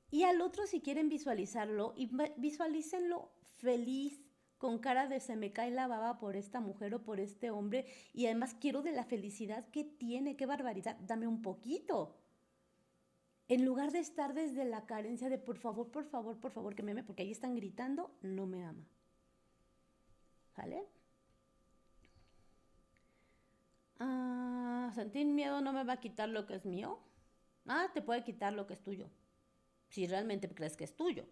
Y al otro, si quieren visualizarlo, y visualícenlo feliz, con cara de se me cae la baba por esta mujer o por este hombre, y además quiero de la felicidad que tiene, qué barbaridad, dame un poquito. En lugar de estar desde la carencia de por favor, por favor, por favor que me ame, porque ahí están gritando, no me ama. ¿Sale? Sentir miedo no me va a quitar lo que es mío. Te puede quitar lo que es tuyo, si realmente crees que es tuyo.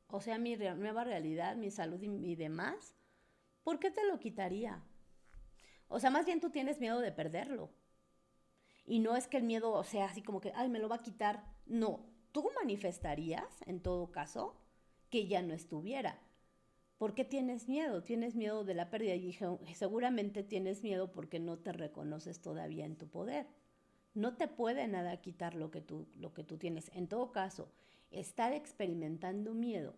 O sea, mi nueva realidad, mi salud y demás, ¿por qué te lo quitaría? O sea, más bien tú tienes miedo de perderlo. Y no es que el miedo sea así como que, ay, me lo va a quitar. No, tú manifestarías, en todo caso, que ya no estuviera. ¿Por qué tienes miedo? Tienes miedo de la pérdida y seguramente tienes miedo porque no te reconoces todavía en tu poder. No te puede nada quitar lo que tú tienes. En todo caso, estar experimentando miedo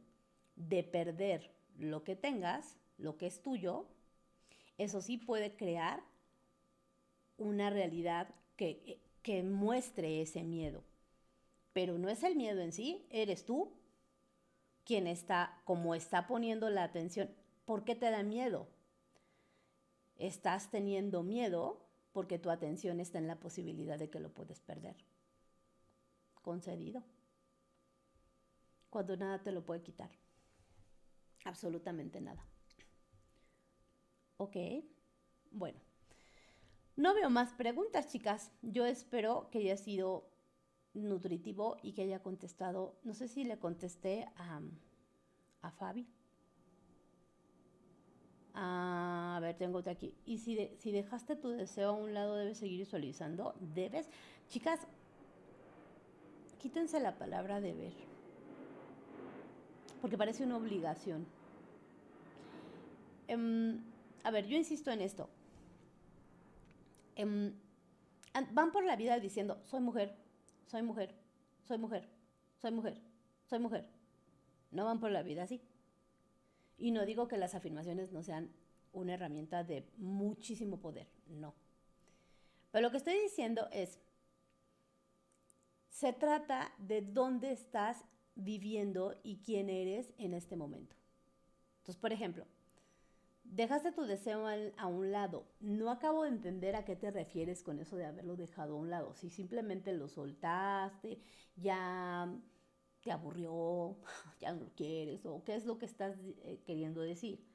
de perder lo que tengas, lo que es tuyo, eso sí puede crear una realidad que muestre ese miedo. Pero no es el miedo en sí, eres tú quien está, como está poniendo la atención. ¿Por qué te da miedo? Estás teniendo miedo porque tu atención está en la posibilidad de que lo puedes perder. Concedido. Cuando nada te lo puede quitar. Absolutamente nada. Ok, bueno. No veo más preguntas, chicas. Yo espero que haya sido nutritivo y que haya contestado. No sé si le contesté a Fabi. A ver, tengo otra aquí. Y si dejaste tu deseo a un lado, debes seguir visualizando. Debes. Chicas, quítense la palabra deber. Porque parece una obligación. Em, a ver, yo insisto en esto. Em, van por la vida diciendo, soy mujer, soy mujer, soy mujer, soy mujer, soy mujer. No van por la vida así. Y no digo que las afirmaciones no sean una herramienta de muchísimo poder, no. Pero lo que estoy diciendo es, se trata de dónde estás viviendo y quién eres en este momento. Entonces, por ejemplo, dejaste tu deseo a un lado. No acabo de entender a qué te refieres con eso de haberlo dejado a un lado. Si simplemente lo soltaste, ya te aburrió, ya no lo quieres, o qué es lo que estás queriendo decir.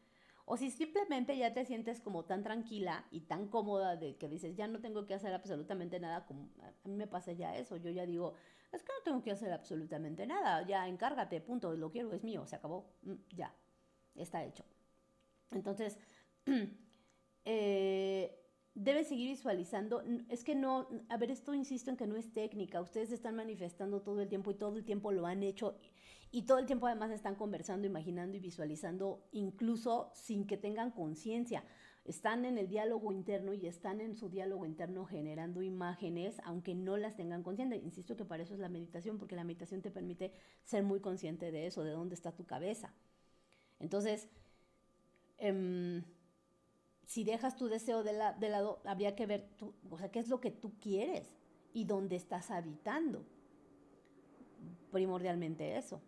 O si simplemente ya te sientes como tan tranquila y tan cómoda de que dices, ya no tengo que hacer absolutamente nada, como a mí me pasa ya eso, yo ya digo, es que no tengo que hacer absolutamente nada, ya encárgate, punto, lo quiero, es mío, se acabó, ya, está hecho. Entonces, eh, debes seguir visualizando. Es que no, a ver, esto insisto en que no es técnica. Ustedes están manifestando todo el tiempo y todo el tiempo lo han hecho. Y todo el tiempo además están conversando, imaginando y visualizando, incluso sin que tengan conciencia. Están en el diálogo interno y están en su diálogo interno generando imágenes, aunque no las tengan consciente. Insisto que para eso es la meditación, porque la meditación te permite ser muy consciente de eso, de dónde está tu cabeza. Entonces, si dejas tu deseo de lado, habría que ver, o sea, qué es lo que tú quieres y dónde estás habitando. Primordialmente eso.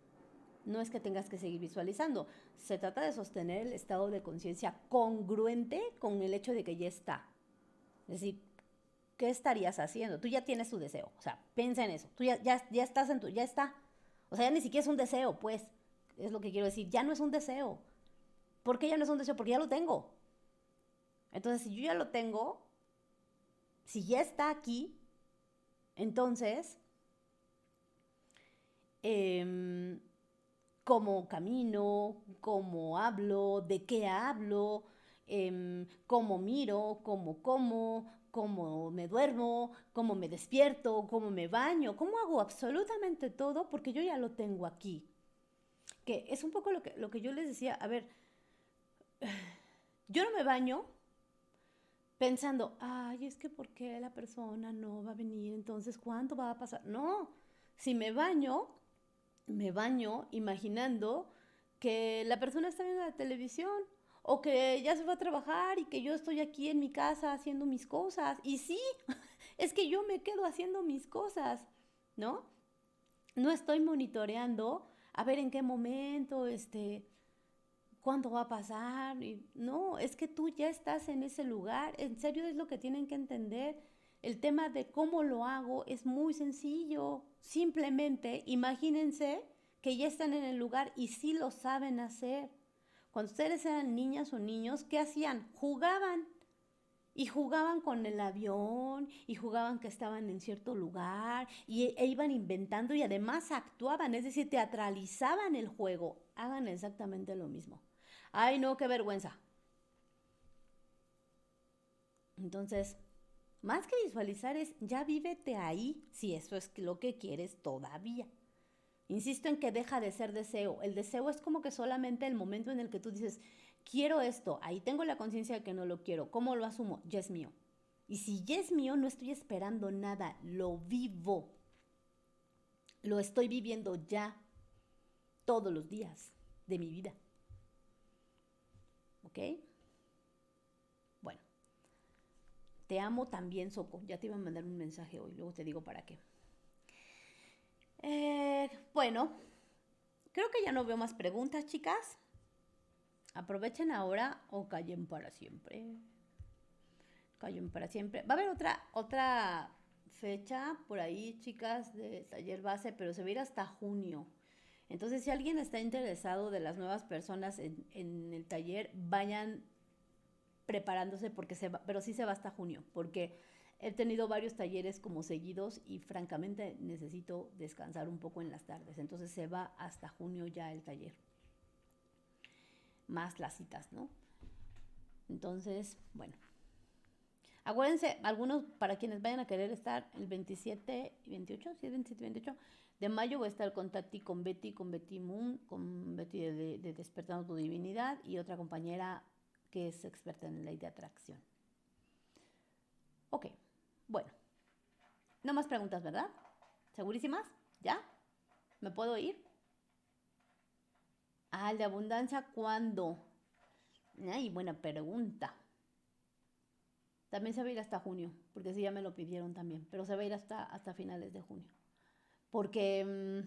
No es que tengas que seguir visualizando. Se trata de sostener el estado de conciencia congruente con el hecho de que ya está. Es decir, ¿qué estarías haciendo? Tú ya tienes tu deseo. O sea, piensa en eso. Tú ya estás en tu... Ya está. O sea, ya ni siquiera es un deseo, pues. Es lo que quiero decir. Ya no es un deseo. ¿Por qué ya no es un deseo? Porque ya lo tengo. Entonces, si yo ya lo tengo, si ya está aquí, entonces, eh, cómo camino, cómo hablo, de qué hablo, cómo miro, cómo como, cómo me duermo, cómo me despierto, cómo me baño, cómo hago absolutamente todo porque yo ya lo tengo aquí. Que es un poco lo que yo les decía, a ver, yo no me baño pensando, ay, es que ¿por qué la persona no va a venir? Entonces, ¿cuánto va a pasar? No, si me baño imaginando que la persona está viendo la televisión o que ya se va a trabajar y que yo estoy aquí en mi casa haciendo mis cosas. Y sí, es que yo me quedo haciendo mis cosas, ¿no? No estoy monitoreando a ver en qué momento, cuándo va a pasar. Y no, es que tú ya estás en ese lugar. En serio es lo que tienen que entender. El tema de cómo lo hago es muy sencillo. Simplemente imagínense que ya están en el lugar y sí lo saben hacer. Cuando ustedes eran niñas o niños, ¿qué hacían? Jugaban. Y jugaban con el avión, y jugaban que estaban en cierto lugar, e iban inventando y además actuaban, es decir, teatralizaban el juego. Hagan exactamente lo mismo. Ay, no, qué vergüenza. Entonces, más que visualizar es, ya vívete ahí, si eso es lo que quieres todavía. Insisto en que deja de ser deseo. El deseo es como que solamente el momento en el que tú dices, quiero esto, ahí tengo la conciencia de que no lo quiero. ¿Cómo lo asumo? Ya es mío. Y si ya es mío, no estoy esperando nada, lo vivo. Lo estoy viviendo ya todos los días de mi vida. ¿Ok? Bueno, te amo también, Soco. Ya te iba a mandar un mensaje hoy, luego te digo para qué. Bueno, creo que ya no veo más preguntas, chicas. Aprovechen ahora o callen para siempre. Callen para siempre. Va a haber otra fecha por ahí, chicas, de taller base, pero se va a ir hasta junio. Entonces, si alguien está interesado de las nuevas personas en el taller, vayan preparándose porque se va, pero sí se va hasta junio, porque he tenido varios talleres como seguidos y francamente necesito descansar un poco en las tardes. Entonces se va hasta junio ya el taller, más las citas, ¿no? Entonces, bueno. Acuérdense, algunos, para quienes vayan a querer estar el 27 y 28, sí, 27 y 28 de mayo voy a estar con Tati, con Betty Moon, con Betty de Despertando tu Divinidad y otra compañera que es experta en ley de atracción. Ok, bueno, no más preguntas, ¿verdad? ¿Segurísimas? ¿Ya? ¿Me puedo ir? Ah, el de abundancia, ¿cuándo? Ay, buena pregunta. También se va a ir hasta junio, porque sí ya me lo pidieron también, pero se va a ir hasta finales de junio. Porque,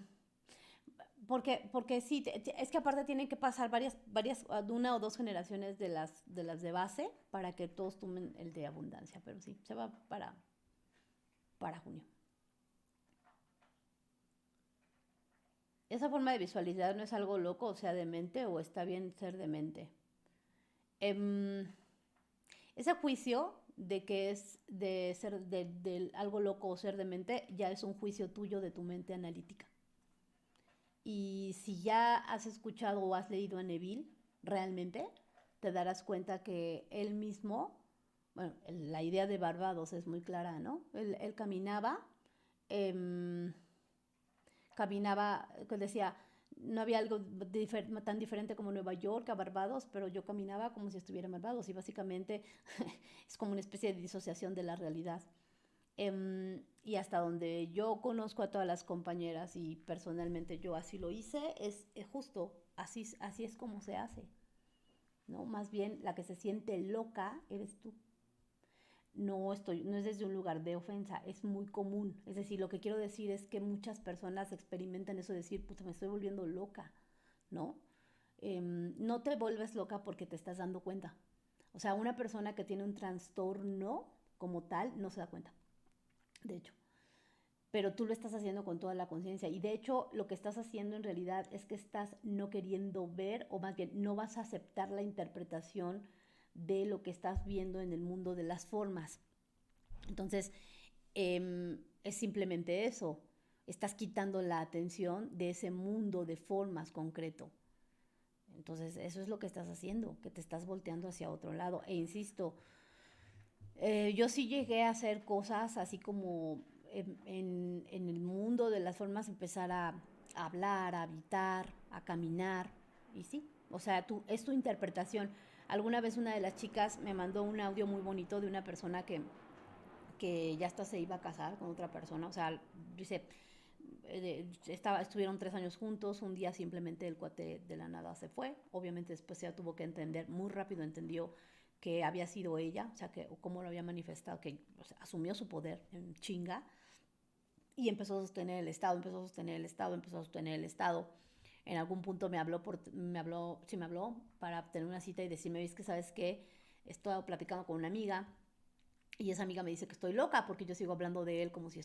porque sí, es que aparte tienen que pasar una o dos generaciones de las de base para que todos tomen el de abundancia, pero sí, se va para junio. Esa forma de visualizar no es algo loco, o sea, demente, o está bien ser demente. Ese juicio de que es de ser de algo loco o ser demente ya es un juicio tuyo de tu mente analítica. Y si ya has escuchado o has leído a Neville, realmente te darás cuenta que él mismo, bueno, la idea de Barbados es muy clara, ¿no? Él caminaba, eh, decía, no había algo tan diferente como Nueva York a Barbados, pero yo caminaba como si estuviera en Barbados y básicamente es como una especie de disociación de la realidad. Y hasta donde yo conozco a todas las compañeras y personalmente yo así lo hice, es justo, así es como se hace, ¿no? Más bien la que se siente loca eres tú. No es desde un lugar de ofensa, es muy común. Es decir, lo que quiero decir es que muchas personas experimentan eso de decir, puta, me estoy volviendo loca, ¿no? No te vuelves loca porque te estás dando cuenta. O sea, una persona que tiene un trastorno como tal no se da cuenta, de hecho. Pero tú lo estás haciendo con toda la conciencia. Y de hecho, lo que estás haciendo en realidad es que estás no queriendo ver, o más bien, no vas a aceptar la interpretación de lo que estás viendo en el mundo de las formas. Entonces, es simplemente eso. Estás quitando la atención de ese mundo de formas concreto. Entonces, eso es lo que estás haciendo, que te estás volteando hacia otro lado. E insisto, yo sí llegué a hacer cosas así como en el mundo de las formas, empezar a hablar, a habitar, a caminar. Y sí, o sea, es tu interpretación. Alguna vez una de las chicas me mandó un audio muy bonito de una persona que ya hasta se iba a casar con otra persona. O sea, dice, estuvieron 3 años juntos, un día simplemente el cuate de la nada se fue. Obviamente después ya tuvo que entender, muy rápido entendió que había sido ella, o sea, que cómo lo había manifestado, que o sea, asumió su poder en chinga y empezó a sostener el Estado, empezó a sostener el Estado, empezó a sostener el Estado. En algún punto me habló para tener una cita y decirme, es que sabes qué, estoy platicando con una amiga y esa amiga me dice que estoy loca porque yo sigo hablando de él como si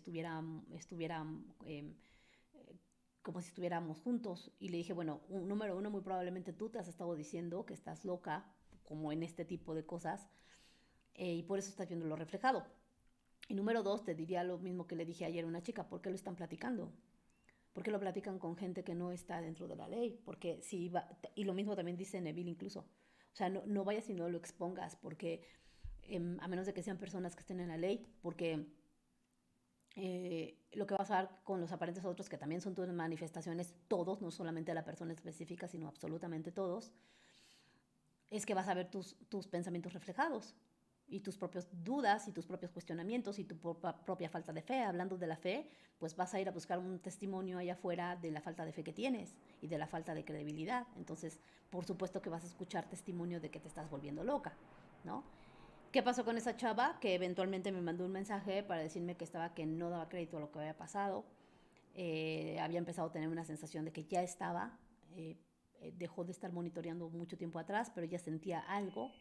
como si estuviéramos juntos. Y le dije, bueno, número uno, muy probablemente tú te has estado diciendo que estás loca, como en este tipo de cosas, y por eso estás viendo lo reflejado. Y número dos, te diría lo mismo que le dije ayer a una chica, ¿por qué lo están platicando? ¿Por qué lo platican con gente que no está dentro de la ley? Porque si va, y lo mismo también dice Neville incluso. O sea, no vayas y no lo expongas, porque a menos de que sean personas que estén en la ley, porque lo que va a pasar con los aparentes otros, que también son tus manifestaciones, todos, no solamente la persona específica, sino absolutamente todos, es que vas a ver tus pensamientos reflejados y tus propias dudas y tus propios cuestionamientos y tu propia falta de fe. Hablando de la fe, pues vas a ir a buscar un testimonio allá afuera de la falta de fe que tienes y de la falta de credibilidad. Entonces, por supuesto que vas a escuchar testimonio de que te estás volviendo loca, ¿no? ¿Qué pasó con esa chava? Que eventualmente me mandó un mensaje para decirme que no daba crédito a lo que había pasado. Había empezado a tener una sensación de que ya estaba, dejó de estar monitoreando mucho tiempo atrás, pero ya sentía algo.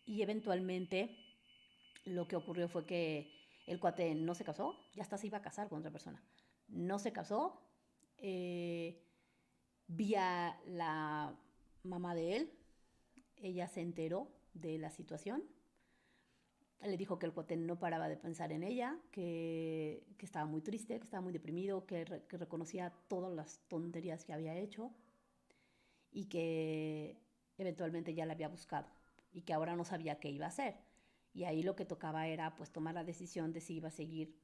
Y eventualmente lo que ocurrió fue que el cuate no se casó, ya hasta se iba a casar con otra persona. No se casó, vía la mamá de él, ella se enteró de la situación. Le dijo que el cuate no paraba de pensar en ella, que estaba muy triste, que estaba muy deprimido, que reconocía todas las tonterías que había hecho y que eventualmente ya la había buscado y que ahora no sabía qué iba a hacer. Y ahí lo que tocaba era pues tomar la decisión de si iba a seguir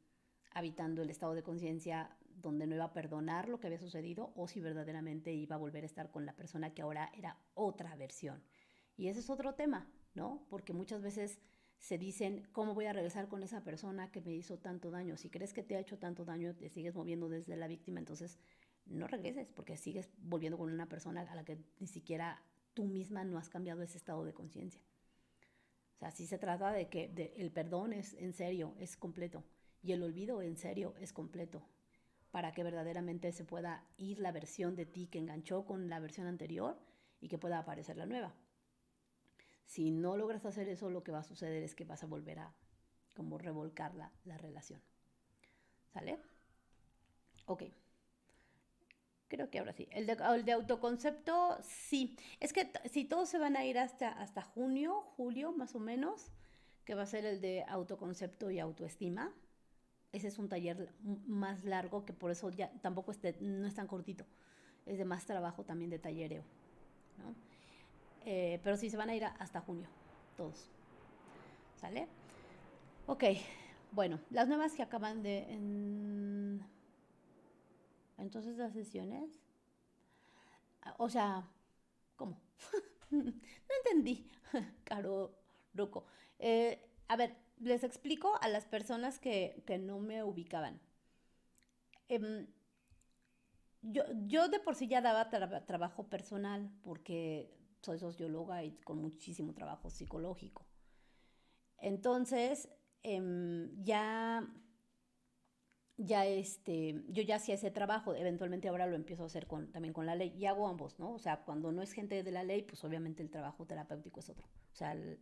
habitando el estado de conciencia donde no iba a perdonar lo que había sucedido o si verdaderamente iba a volver a estar con la persona que ahora era otra versión. Y ese es otro tema, ¿no? Porque muchas veces se dicen, ¿cómo voy a regresar con esa persona que me hizo tanto daño? Si crees que te ha hecho tanto daño, te sigues moviendo desde la víctima, entonces no regreses porque sigues volviendo con una persona a la que ni siquiera tú misma no has cambiado ese estado de conciencia. O sea, sí se trata de que el perdón es en serio, es completo, y el olvido en serio es completo, para que verdaderamente se pueda ir la versión de ti que enganchó con la versión anterior y que pueda aparecer la nueva. Si no logras hacer eso, lo que va a suceder es que vas a volver a como revolcar la relación. ¿Sale? Ok. Creo que ahora sí. El de autoconcepto, sí. Es que si todos se van a ir hasta junio, julio, más o menos, que va a ser el de autoconcepto y autoestima. Ese es un taller más largo, que por eso ya tampoco no es tan cortito. Es de más trabajo también de tallereo, ¿no? Pero sí se van a ir hasta junio, todos. ¿Sale? Ok. Bueno, las nuevas que acaban entonces las sesiones. O sea, ¿cómo? No entendí, Caro Ruco. A ver, les explico a las personas que no me ubicaban. Em, yo de por sí ya daba trabajo personal porque soy socióloga y con muchísimo trabajo psicológico. Entonces, yo ya hacía ese trabajo, eventualmente ahora lo empiezo a hacer también con la ley y hago ambos, ¿no? O sea, cuando no es gente de la ley, pues obviamente el trabajo terapéutico es otro. O sea, el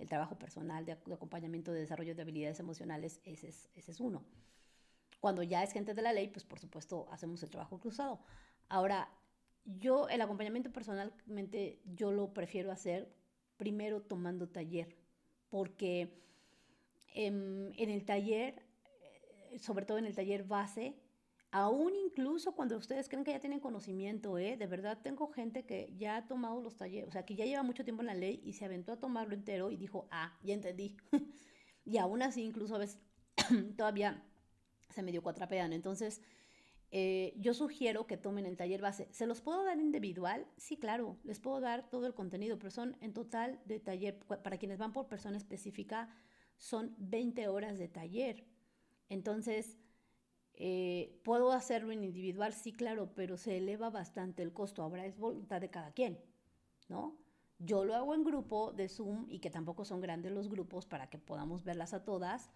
trabajo personal de acompañamiento, de desarrollo de habilidades emocionales, ese es uno. Cuando ya es gente de la ley, pues por supuesto hacemos el trabajo cruzado. Ahora, el acompañamiento personalmente, yo lo prefiero hacer primero tomando taller, porque en el taller, sobre todo en el taller base, aún incluso cuando ustedes creen que ya tienen conocimiento, de verdad tengo gente que ya ha tomado los talleres, o sea, que ya lleva mucho tiempo en la ley y se aventó a tomarlo entero y dijo, ya entendí. Y aún así, incluso a veces todavía se medio cuatrapean. Entonces, yo sugiero que tomen el taller base. ¿Se los puedo dar individual? Sí, claro, les puedo dar todo el contenido, pero son en total de taller, para quienes van por persona específica, son 20 horas de taller. Entonces, ¿puedo hacerlo en individual? Sí, claro, pero se eleva bastante el costo. Ahora es voluntad de cada quien, ¿no? Yo lo hago en grupo de Zoom y que tampoco son grandes los grupos para que podamos verlas a todas,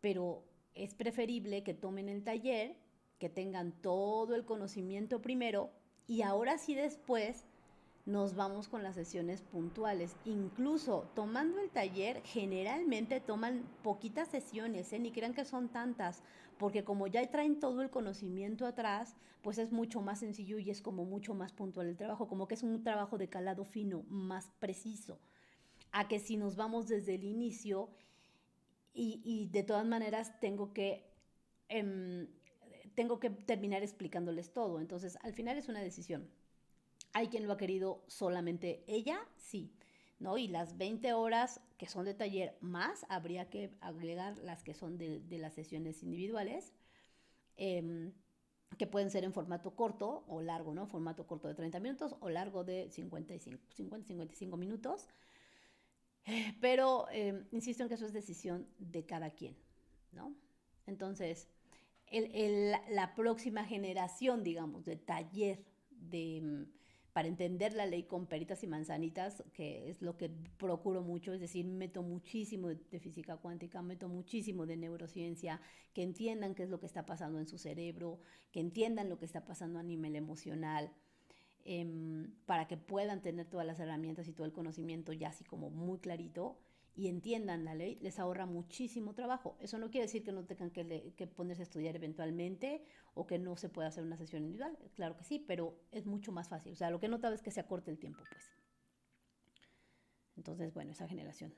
pero es preferible que tomen el taller, que tengan todo el conocimiento primero y ahora sí después nos vamos con las sesiones puntuales. Incluso tomando el taller, generalmente toman poquitas sesiones, ni crean que son tantas, porque como ya traen todo el conocimiento atrás, pues es mucho más sencillo y es como mucho más puntual el trabajo, como que es un trabajo de calado fino, más preciso, a que si nos vamos desde el inicio y de todas maneras tengo que terminar explicándoles todo. Entonces, al final es una decisión. Hay quien lo ha querido solamente ella, sí, ¿no? Y las 20 horas que son de taller más, habría que agregar las que son de las sesiones individuales, que pueden ser en formato corto o largo, ¿no? Formato corto de 30 minutos o largo de 55 minutos. Pero insisto en que eso es decisión de cada quien, ¿no? Entonces, la próxima generación, digamos, de taller para entender la ley con peritas y manzanitas, que es lo que procuro mucho, es decir, meto muchísimo de física cuántica, meto muchísimo de neurociencia, que entiendan qué es lo que está pasando en su cerebro, que entiendan lo que está pasando a nivel emocional, para que puedan tener todas las herramientas y todo el conocimiento ya así como muy clarito y entiendan la ley, les ahorra muchísimo trabajo. Eso no quiere decir que no tengan que ponerse a estudiar eventualmente o que no se pueda hacer una sesión individual. Claro que sí, pero es mucho más fácil. O sea, lo que he notado es que se acorta el tiempo, pues. Entonces, bueno, esa generación.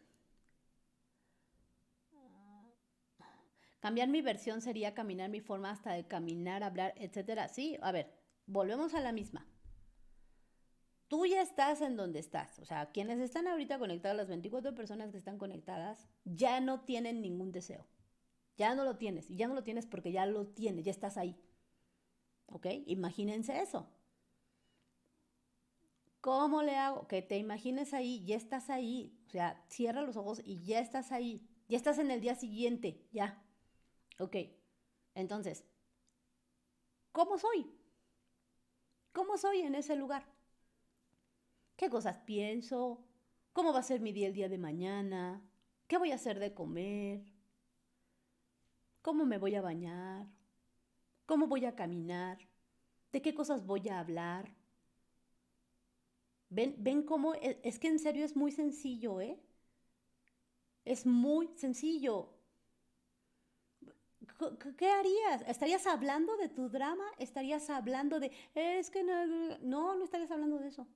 Cambiar mi versión sería caminar mi forma hasta de caminar, hablar, etcétera. Sí, a ver, volvemos a la misma. Tú ya estás en donde estás. O sea, quienes están ahorita conectados, las 24 personas que están conectadas, ya no tienen ningún deseo. Ya no lo tienes. Y ya no lo tienes porque ya lo tienes, ya estás ahí. ¿Ok? Imagínense eso. ¿Cómo le hago? Que te imagines ahí, ya estás ahí. O sea, cierra los ojos y ya estás ahí. Ya estás en el día siguiente, ya. Ok. Entonces, ¿cómo soy? ¿Cómo soy en ese lugar? ¿Qué cosas pienso? ¿Cómo va a ser mi día el día de mañana? ¿Qué voy a hacer de comer? ¿Cómo me voy a bañar? ¿Cómo voy a caminar? ¿De qué cosas voy a hablar? ¿Ven cómo? Es que en serio es muy sencillo, ¿eh? Es muy sencillo. ¿Qué harías? ¿Estarías hablando de tu drama? ¿Estarías hablando de, es que no estarías hablando de eso?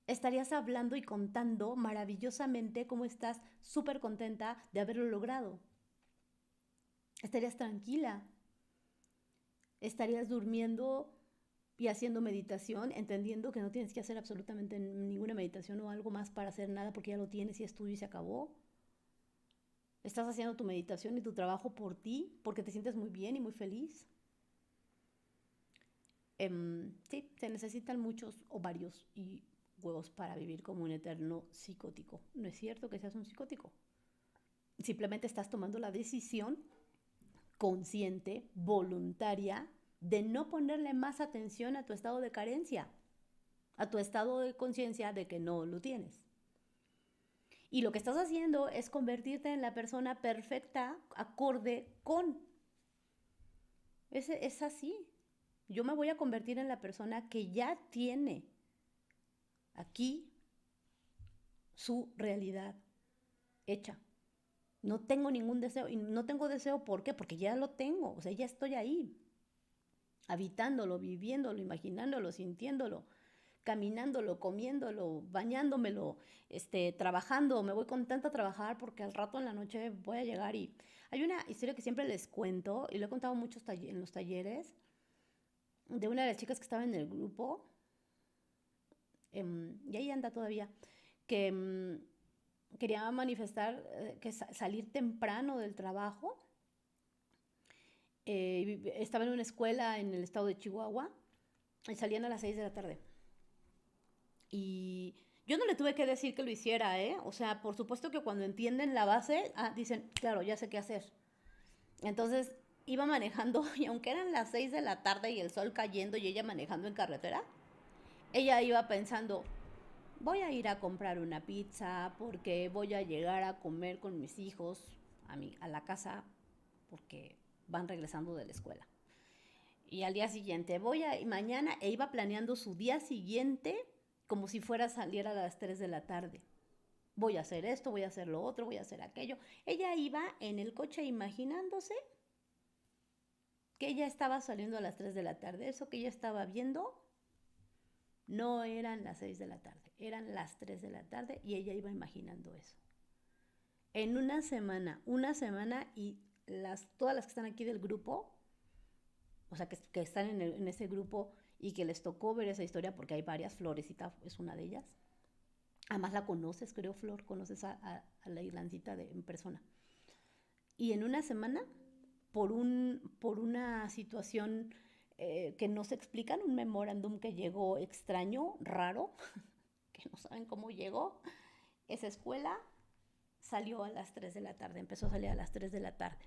Estarías hablando y contando maravillosamente cómo estás súper contenta de haberlo logrado. Estarías tranquila. Estarías durmiendo y haciendo meditación, entendiendo que no tienes que hacer absolutamente ninguna meditación o algo más para hacer nada porque ya lo tienes y es tuyo y se acabó. Estás haciendo tu meditación y tu trabajo por ti, porque te sientes muy bien y muy feliz. Sí, se necesitan muchos ovarios y huevos para vivir como un eterno psicótico. No es cierto que seas un psicótico. Simplemente estás tomando la decisión consciente, voluntaria, de no ponerle más atención a tu estado de carencia, a tu estado de conciencia de que no lo tienes. Y lo que estás haciendo es convertirte en la persona perfecta, acorde con. Es así. Yo me voy a convertir en la persona que ya tiene aquí su realidad hecha. No tengo ningún deseo. Y no tengo deseo, ¿por qué? Porque ya lo tengo. O sea, ya estoy ahí. Habitándolo, viviéndolo, imaginándolo, sintiéndolo, caminándolo, comiéndolo, bañándomelo, trabajando. Me voy contenta a trabajar porque al rato en la noche voy a llegar y... Hay una historia que siempre les cuento y lo he contado mucho en los talleres de una de las chicas que estaba en el grupo, y ahí anda todavía, que quería manifestar que salir temprano del trabajo. Estaba en una escuela en el estado de Chihuahua y salían a las 6 de la tarde. Y yo no le tuve que decir que lo hiciera, ¿eh? O sea, por supuesto que cuando entienden la base, dicen, claro, ya sé qué hacer. Entonces iba manejando y aunque eran las 6 de la tarde y el sol cayendo y ella manejando en carretera, ella iba pensando, voy a ir a comprar una pizza porque voy a llegar a comer con mis hijos a la casa porque van regresando de la escuela. Y al día siguiente y mañana, e iba planeando su día siguiente como si fuera a salir a las 3 de la tarde. Voy a hacer esto, voy a hacer lo otro, voy a hacer aquello. Ella iba en el coche imaginándose que ella estaba saliendo a las 3 de la tarde. Eso que ella estaba viendo no eran las 6 de la tarde, eran las 3 de la tarde y ella iba imaginando eso. En una semana y todas las que están aquí del grupo, o sea, que están en ese grupo y que les tocó ver esa historia, porque hay varias, Florecita es una de ellas. Además la conoces, creo, Flor, conoces a la Irlancita en persona. Y en una semana, por una situación que no se explican, un memorándum que llegó extraño, raro, que no saben cómo llegó, esa escuela salió a las 3 de la tarde, empezó a salir a las 3 de la tarde.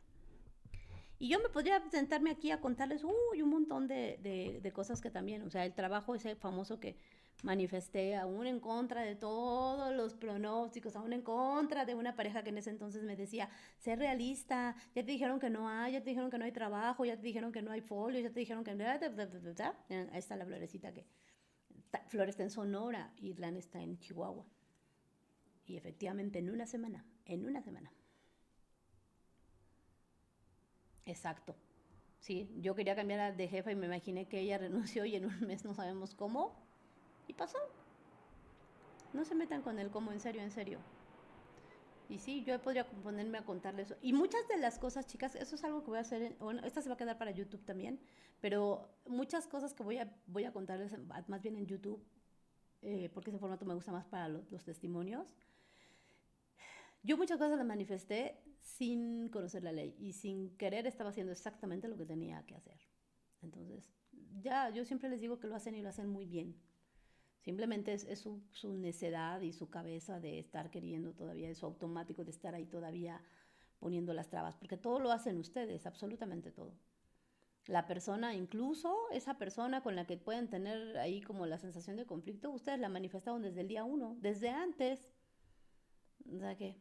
Y yo me podría sentarme aquí a contarles un montón de cosas que también, o sea, el trabajo ese famoso que manifesté, aún en contra de todos los pronósticos, aún en contra de una pareja que en ese entonces me decía, sé realista, ya te dijeron que no hay, ya te dijeron que no hay trabajo, ya te dijeron que no hay folio, ya te dijeron que no... Ahí está la Florecita que... Flor está en Sonora y Irlanda está en Chihuahua. Y efectivamente en una semana. Exacto. Sí, yo quería cambiar de jefa y me imaginé que ella renunció y en un mes no sabemos cómo. Y pasó. No se metan con el cómo, en serio, en serio. Y sí, yo podría ponerme a contarles eso. Y muchas de las cosas, chicas, eso es algo que voy a hacer, bueno, esta se va a quedar para YouTube también, pero muchas cosas que voy a contarles más bien en YouTube, porque ese formato me gusta más para los testimonios. Yo muchas cosas las manifesté sin conocer la ley y sin querer estaba haciendo exactamente lo que tenía que hacer. Entonces, ya, yo siempre les digo que lo hacen y lo hacen muy bien. Simplemente es su necedad y su cabeza de estar queriendo todavía, es su automático de estar ahí todavía poniendo las trabas, porque todo lo hacen ustedes, absolutamente todo. La persona, incluso esa persona con la que pueden tener ahí como la sensación de conflicto, ustedes la manifestaron desde el día uno, desde antes. O sea que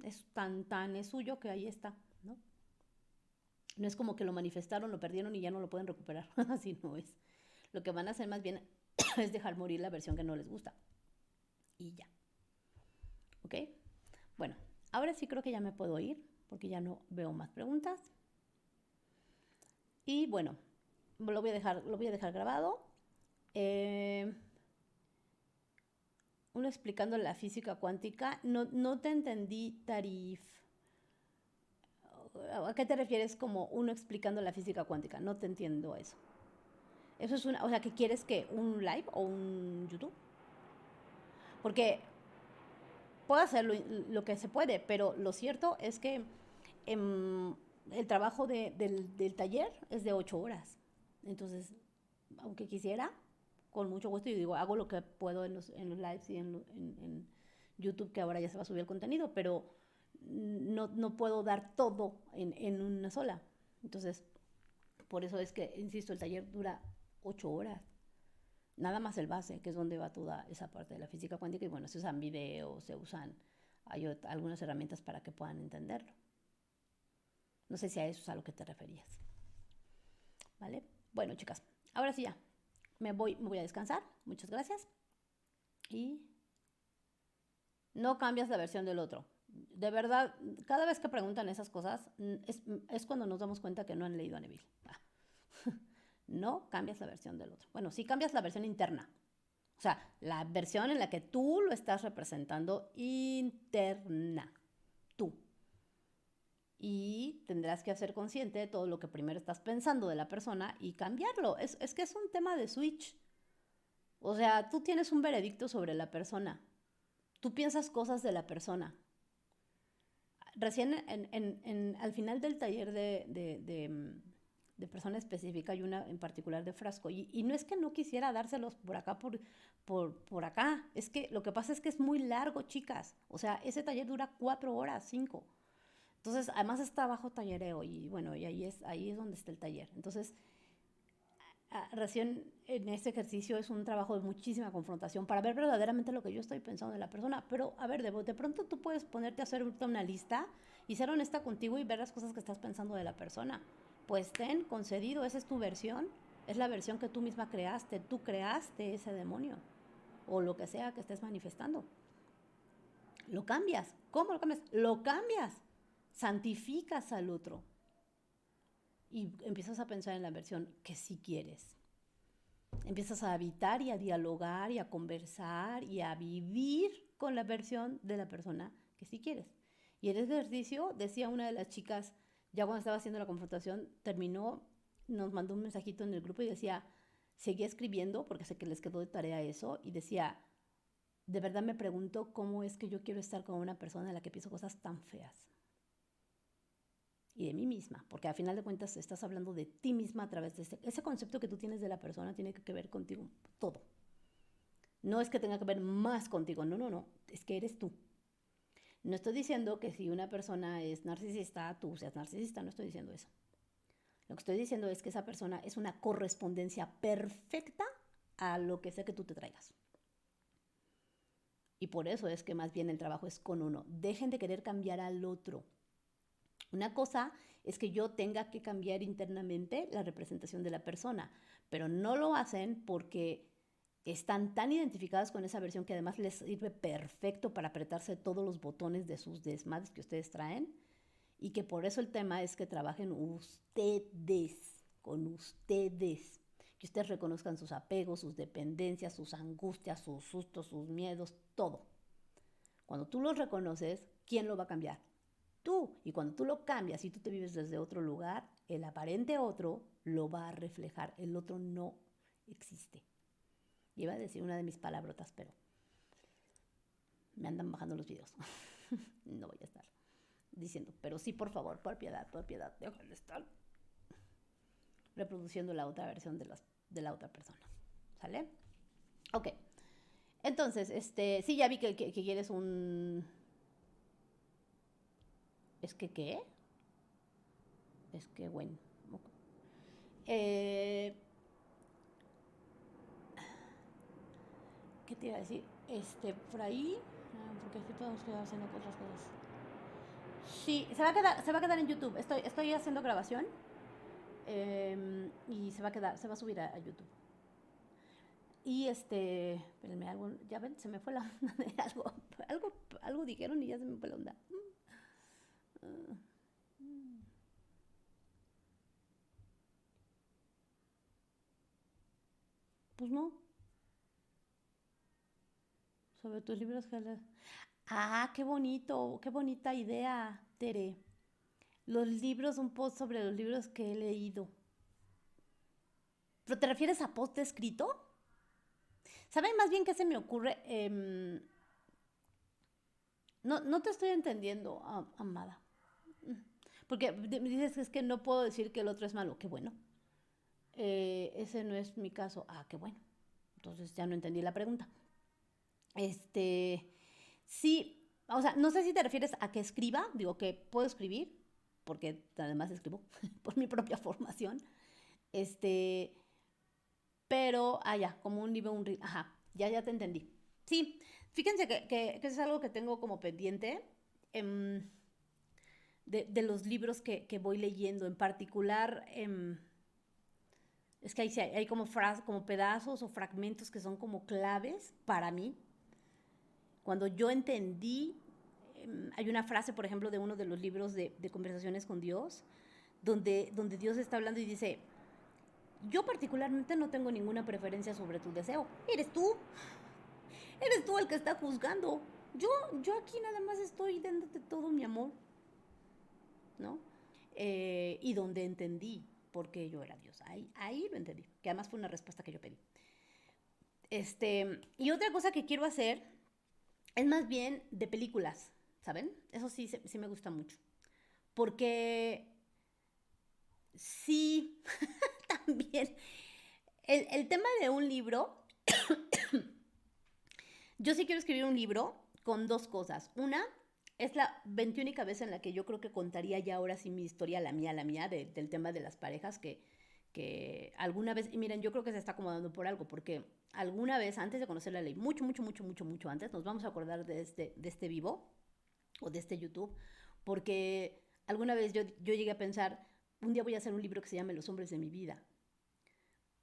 es tan es suyo que ahí está, ¿no? No es como que lo manifestaron, lo perdieron y ya no lo pueden recuperar. Así no es. Lo que van a hacer más bien es dejar morir la versión que no les gusta. Y ya. ¿Ok? Bueno, ahora sí creo que ya me puedo ir porque ya no veo más preguntas. Y bueno, lo voy a dejar grabado. Uno explicando la física cuántica. No te entendí, Tarif. ¿A qué te refieres como uno explicando la física cuántica? No te entiendo eso. Eso es una, o sea, ¿qué quieres que un live o un YouTube? Porque puedo hacer lo que se puede, pero lo cierto es que el trabajo del taller es de 8 horas. Entonces, aunque quisiera, con mucho gusto, yo digo, hago lo que puedo en los lives y en YouTube, que ahora ya se va a subir el contenido, pero no puedo dar todo en una sola. Entonces, por eso es que, insisto, el taller dura 8 horas. Nada más el base, que es donde va toda esa parte de la física cuántica. Y bueno, se usan videos, hay algunas herramientas para que puedan entenderlo. No sé si a eso es a lo que te referías. ¿Vale? Bueno, chicas, ahora sí ya. Me voy a descansar. Muchas gracias. Y no cambias la versión del otro. De verdad, cada vez que preguntan esas cosas, es cuando nos damos cuenta que no han leído a Neville. No cambias la versión del otro. Bueno, sí cambias la versión interna. O sea, la versión en la que tú lo estás representando interna. Tú. Y tendrás que hacer consciente de todo lo que primero estás pensando de la persona y cambiarlo. Es que es un tema de switch. O sea, tú tienes un veredicto sobre la persona. Tú piensas cosas de la persona. Recién al final del taller de persona específica hay una en particular de frasco. Y no es que no quisiera dárselos por acá, por acá. Es que lo que pasa es que es muy largo, chicas. O sea, ese taller dura 4 horas, 5. Entonces, además es trabajo tallereo y bueno, y ahí es donde está el taller. Entonces, recién en este ejercicio es un trabajo de muchísima confrontación para ver verdaderamente lo que yo estoy pensando de la persona. Pero, a ver, de pronto tú puedes ponerte a hacer una lista y ser honesta contigo y ver las cosas que estás pensando de la persona. Pues ten concedido, esa es tu versión, es la versión que tú misma creaste, tú creaste ese demonio o lo que sea que estés manifestando. Lo cambias. ¿Cómo lo cambias? Lo cambias. Santificas al otro y empiezas a pensar en la versión que sí quieres. Empiezas a habitar y a dialogar y a conversar y a vivir con la versión de la persona que sí quieres. Y el ejercicio, decía una de las chicas, ya cuando estaba haciendo la confrontación, terminó, nos mandó un mensajito en el grupo y decía, seguía escribiendo porque sé que les quedó de tarea eso, y decía, de verdad me pregunto cómo es que yo quiero estar con una persona en la que pienso cosas tan feas. Y de mí misma, porque al final de cuentas estás hablando de ti misma a través de ese concepto que tú tienes de la persona, tiene que ver contigo todo. No es que tenga que ver más contigo, no, es que eres tú. No estoy diciendo que si una persona es narcisista, tú seas narcisista, no estoy diciendo eso. Lo que estoy diciendo es que esa persona es una correspondencia perfecta a lo que sea que tú te traigas. Y por eso es que más bien el trabajo es con uno. Dejen de querer cambiar al otro. Una cosa es que yo tenga que cambiar internamente la representación de la persona, pero no lo hacen porque están tan identificadas con esa versión que además les sirve perfecto para apretarse todos los botones de sus desmadres que ustedes traen, y que por eso el tema es que trabajen ustedes, con ustedes, Que ustedes reconozcan sus apegos, sus dependencias, sus angustias, sus sustos, sus miedos, todo. Cuando tú los reconoces, ¿quién lo va a cambiar? Tú. Y cuando tú lo cambias y tú te vives desde otro lugar, el aparente otro lo va a reflejar. El otro no existe. Iba a decir una de mis palabrotas, pero me andan bajando los videos. No voy a estar diciendo, pero sí, por favor, por piedad, dejen de estar reproduciendo la otra versión de la otra persona. ¿Sale? Ok. Entonces, sí, ya vi que quieres un... ¿Es que qué? Es que, bueno. Eh, ¿Qué te iba a decir? Por ahí, porque aquí podemos quedar haciendo otras cosas. Sí, se va a quedar en YouTube. Estoy haciendo grabación y se va a subir a YouTube. Y espérenme, algo, ya ven, se me fue la onda de algo dijeron y ya se me fue la onda. Pues no, sobre tus libros que lees. Ah, qué bonito, qué bonita idea, Tere. Los libros, un post sobre los libros que he leído. ¿Pero te refieres a post escrito? ¿Saben más bien qué se me ocurre? No te estoy entendiendo, amada. Porque me dices que es que no puedo decir que el otro es malo. Qué bueno. Ese no es mi caso. Ah, qué bueno. Entonces ya no entendí la pregunta. Sí, o sea, no sé si te refieres a que escriba. Digo que puedo escribir, porque además escribo por mi propia formación. Este, pero, ya, como un libro, ajá, ya te entendí. Sí, fíjense que es algo que tengo como pendiente. De los libros que voy leyendo, en particular, es que hay como como pedazos o fragmentos que son como claves para mí. Cuando yo entendí, hay una frase, por ejemplo, de uno de los libros de Conversaciones con Dios, donde Dios está hablando y dice, yo particularmente no tengo ninguna preferencia sobre tu deseo. Eres tú el que está juzgando. Yo, yo aquí nada más estoy dándote todo mi amor, ¿no? Y donde entendí por qué yo era Dios. Ahí lo entendí, que además fue una respuesta que yo pedí. Y otra cosa que quiero hacer es más bien de películas, ¿saben? Eso sí, sí me gusta mucho. Porque sí, también, el tema de un libro, yo sí quiero escribir un libro con dos cosas. Una, es la 21ª vez en la que yo creo que contaría ya ahora sí mi historia, la mía, del tema de las parejas, que alguna vez, y miren, yo creo que se está acomodando por algo, porque alguna vez antes de conocer la ley, mucho antes, nos vamos a acordar de este vivo o de este YouTube, porque alguna vez yo llegué a pensar, un día voy a hacer un libro que se llame Los hombres de mi vida,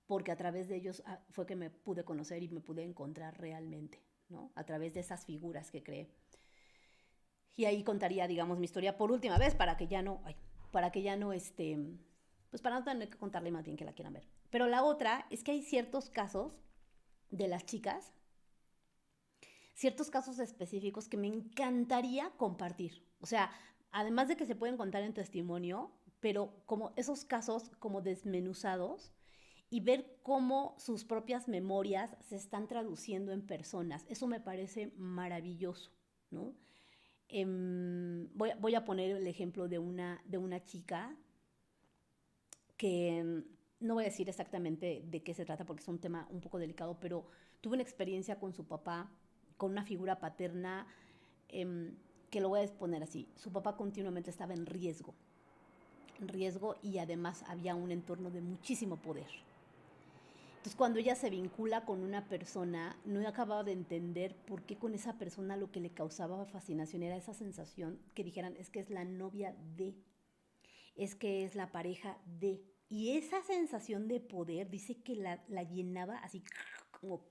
porque a través de ellos fue que me pude conocer y me pude encontrar realmente, ¿no? A través de esas figuras que creé. Y ahí contaría, digamos, mi historia por última vez para que ya no, para que ya no, pues para no tener que contarle más bien que la quieran ver. Pero la otra es que hay ciertos casos de las chicas, ciertos casos específicos que me encantaría compartir. O sea, además de que se pueden contar en testimonio, pero como esos casos como desmenuzados y ver cómo sus propias memorias se están traduciendo en personas. Eso me parece maravilloso, ¿no? Voy a poner el ejemplo de una chica que no voy a decir exactamente de qué se trata porque es un tema un poco delicado, pero tuve una experiencia con su papá, con una figura paterna, que lo voy a exponer así. Su papá continuamente estaba en riesgo y además había un entorno de muchísimo poder. Entonces, cuando ella se vincula con una persona, no acababa de entender por qué con esa persona lo que le causaba fascinación era esa sensación que dijeran, es que es la novia de, es que es la pareja de. Y esa sensación de poder dice que la llenaba así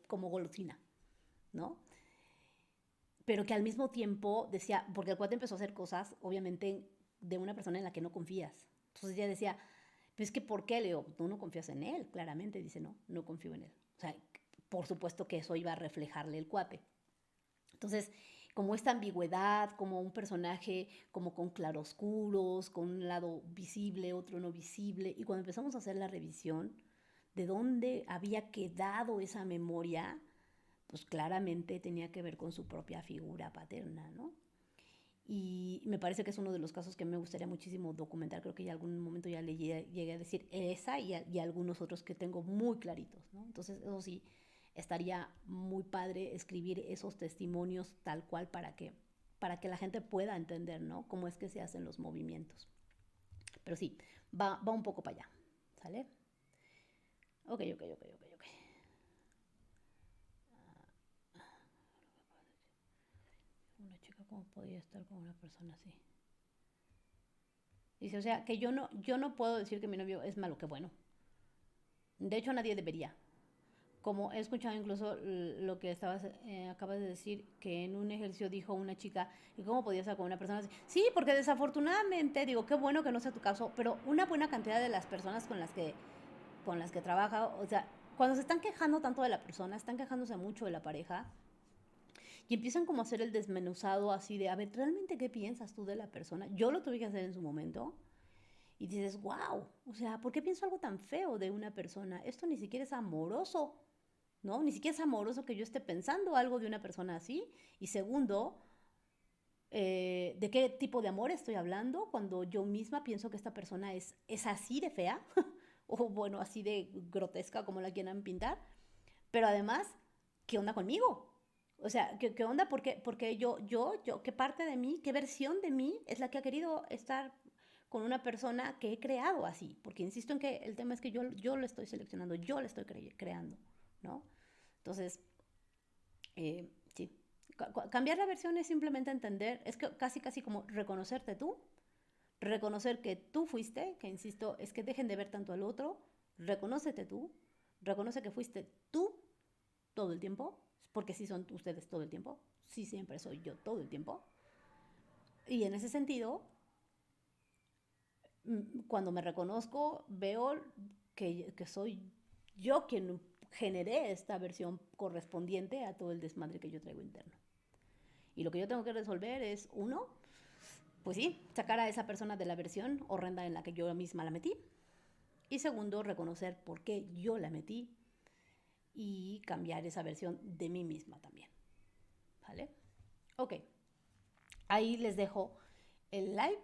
como golosina, ¿no? Pero que al mismo tiempo decía, porque el cuate empezó a hacer cosas, obviamente, de una persona en la que no confías. Entonces ella decía, Pues que, ¿por qué? Le digo, tú no confías en él, claramente. Dice, no, no confío en él. O sea, por supuesto que eso iba a reflejarle el cuate. Entonces, como esta ambigüedad, como un personaje como con claroscuros, con un lado visible, otro no visible. Y cuando empezamos a hacer la revisión de dónde había quedado esa memoria, pues claramente tenía que ver con su propia figura paterna, ¿no? Y me parece que es uno de los casos que me gustaría muchísimo documentar. Creo que ya algún momento ya le llegué a decir esa y algunos otros que tengo muy claritos, ¿no? Entonces, eso sí, estaría muy padre escribir esos testimonios tal cual para que la gente pueda entender, ¿no? Cómo es que se hacen los movimientos. Pero sí, va un poco para allá, ¿sale? Ok, ok, ok, ok, ok. Una chica, ¿cómo podía estar con una persona así? Dice, o sea, que yo no puedo decir que mi novio es malo, que bueno. De hecho, nadie debería. Como he escuchado incluso lo que acabas de decir, que en un ejercicio dijo una chica, ¿y cómo podía estar con una persona así? Sí, porque desafortunadamente, digo, qué bueno que no sea tu caso, pero una buena cantidad de las personas con las que trabaja, o sea, cuando se están quejando tanto de la persona, están quejándose mucho de la pareja, y empiezan como a hacer el desmenuzado así de, a ver, ¿realmente qué piensas tú de la persona? Yo lo tuve que hacer en su momento. Y dices, wow, o sea, ¿por qué pienso algo tan feo de una persona? Esto ni siquiera es amoroso, ¿no? Ni siquiera es amoroso que yo esté pensando algo de una persona así. Y segundo, ¿de qué tipo de amor estoy hablando cuando yo misma pienso que esta persona es así de fea? O bueno, así de grotesca como la quieran pintar. Pero además, ¿qué onda conmigo? O sea, ¿qué onda? Porque ¿qué parte de mí, qué versión de mí es la que ha querido estar con una persona que he creado así? Porque insisto en que el tema es que yo lo estoy seleccionando, yo lo estoy creando, ¿no? Entonces, sí. Cambiar la versión es simplemente entender, es que casi como reconocerte tú, reconocer que tú fuiste, que insisto, es que dejen de ver tanto al otro, reconócete tú, reconoce que fuiste tú todo el tiempo, porque sí son ustedes todo el tiempo, sí siempre soy yo todo el tiempo. Y en ese sentido, cuando me reconozco, veo que soy yo quien generé esta versión correspondiente a todo el desmadre que yo traigo interno. Y lo que yo tengo que resolver es, uno, pues sí, sacar a esa persona de la versión horrenda en la que yo misma la metí. Y segundo, reconocer por qué yo la metí y cambiar esa versión de mí misma también. ¿Vale? Ok, ahí les dejo el live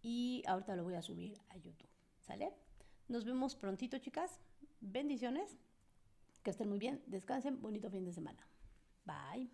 y ahorita lo voy a subir a YouTube. ¿Sale? Nos vemos prontito, chicas. Bendiciones. Que estén muy bien. Descansen. Bonito fin de semana. Bye.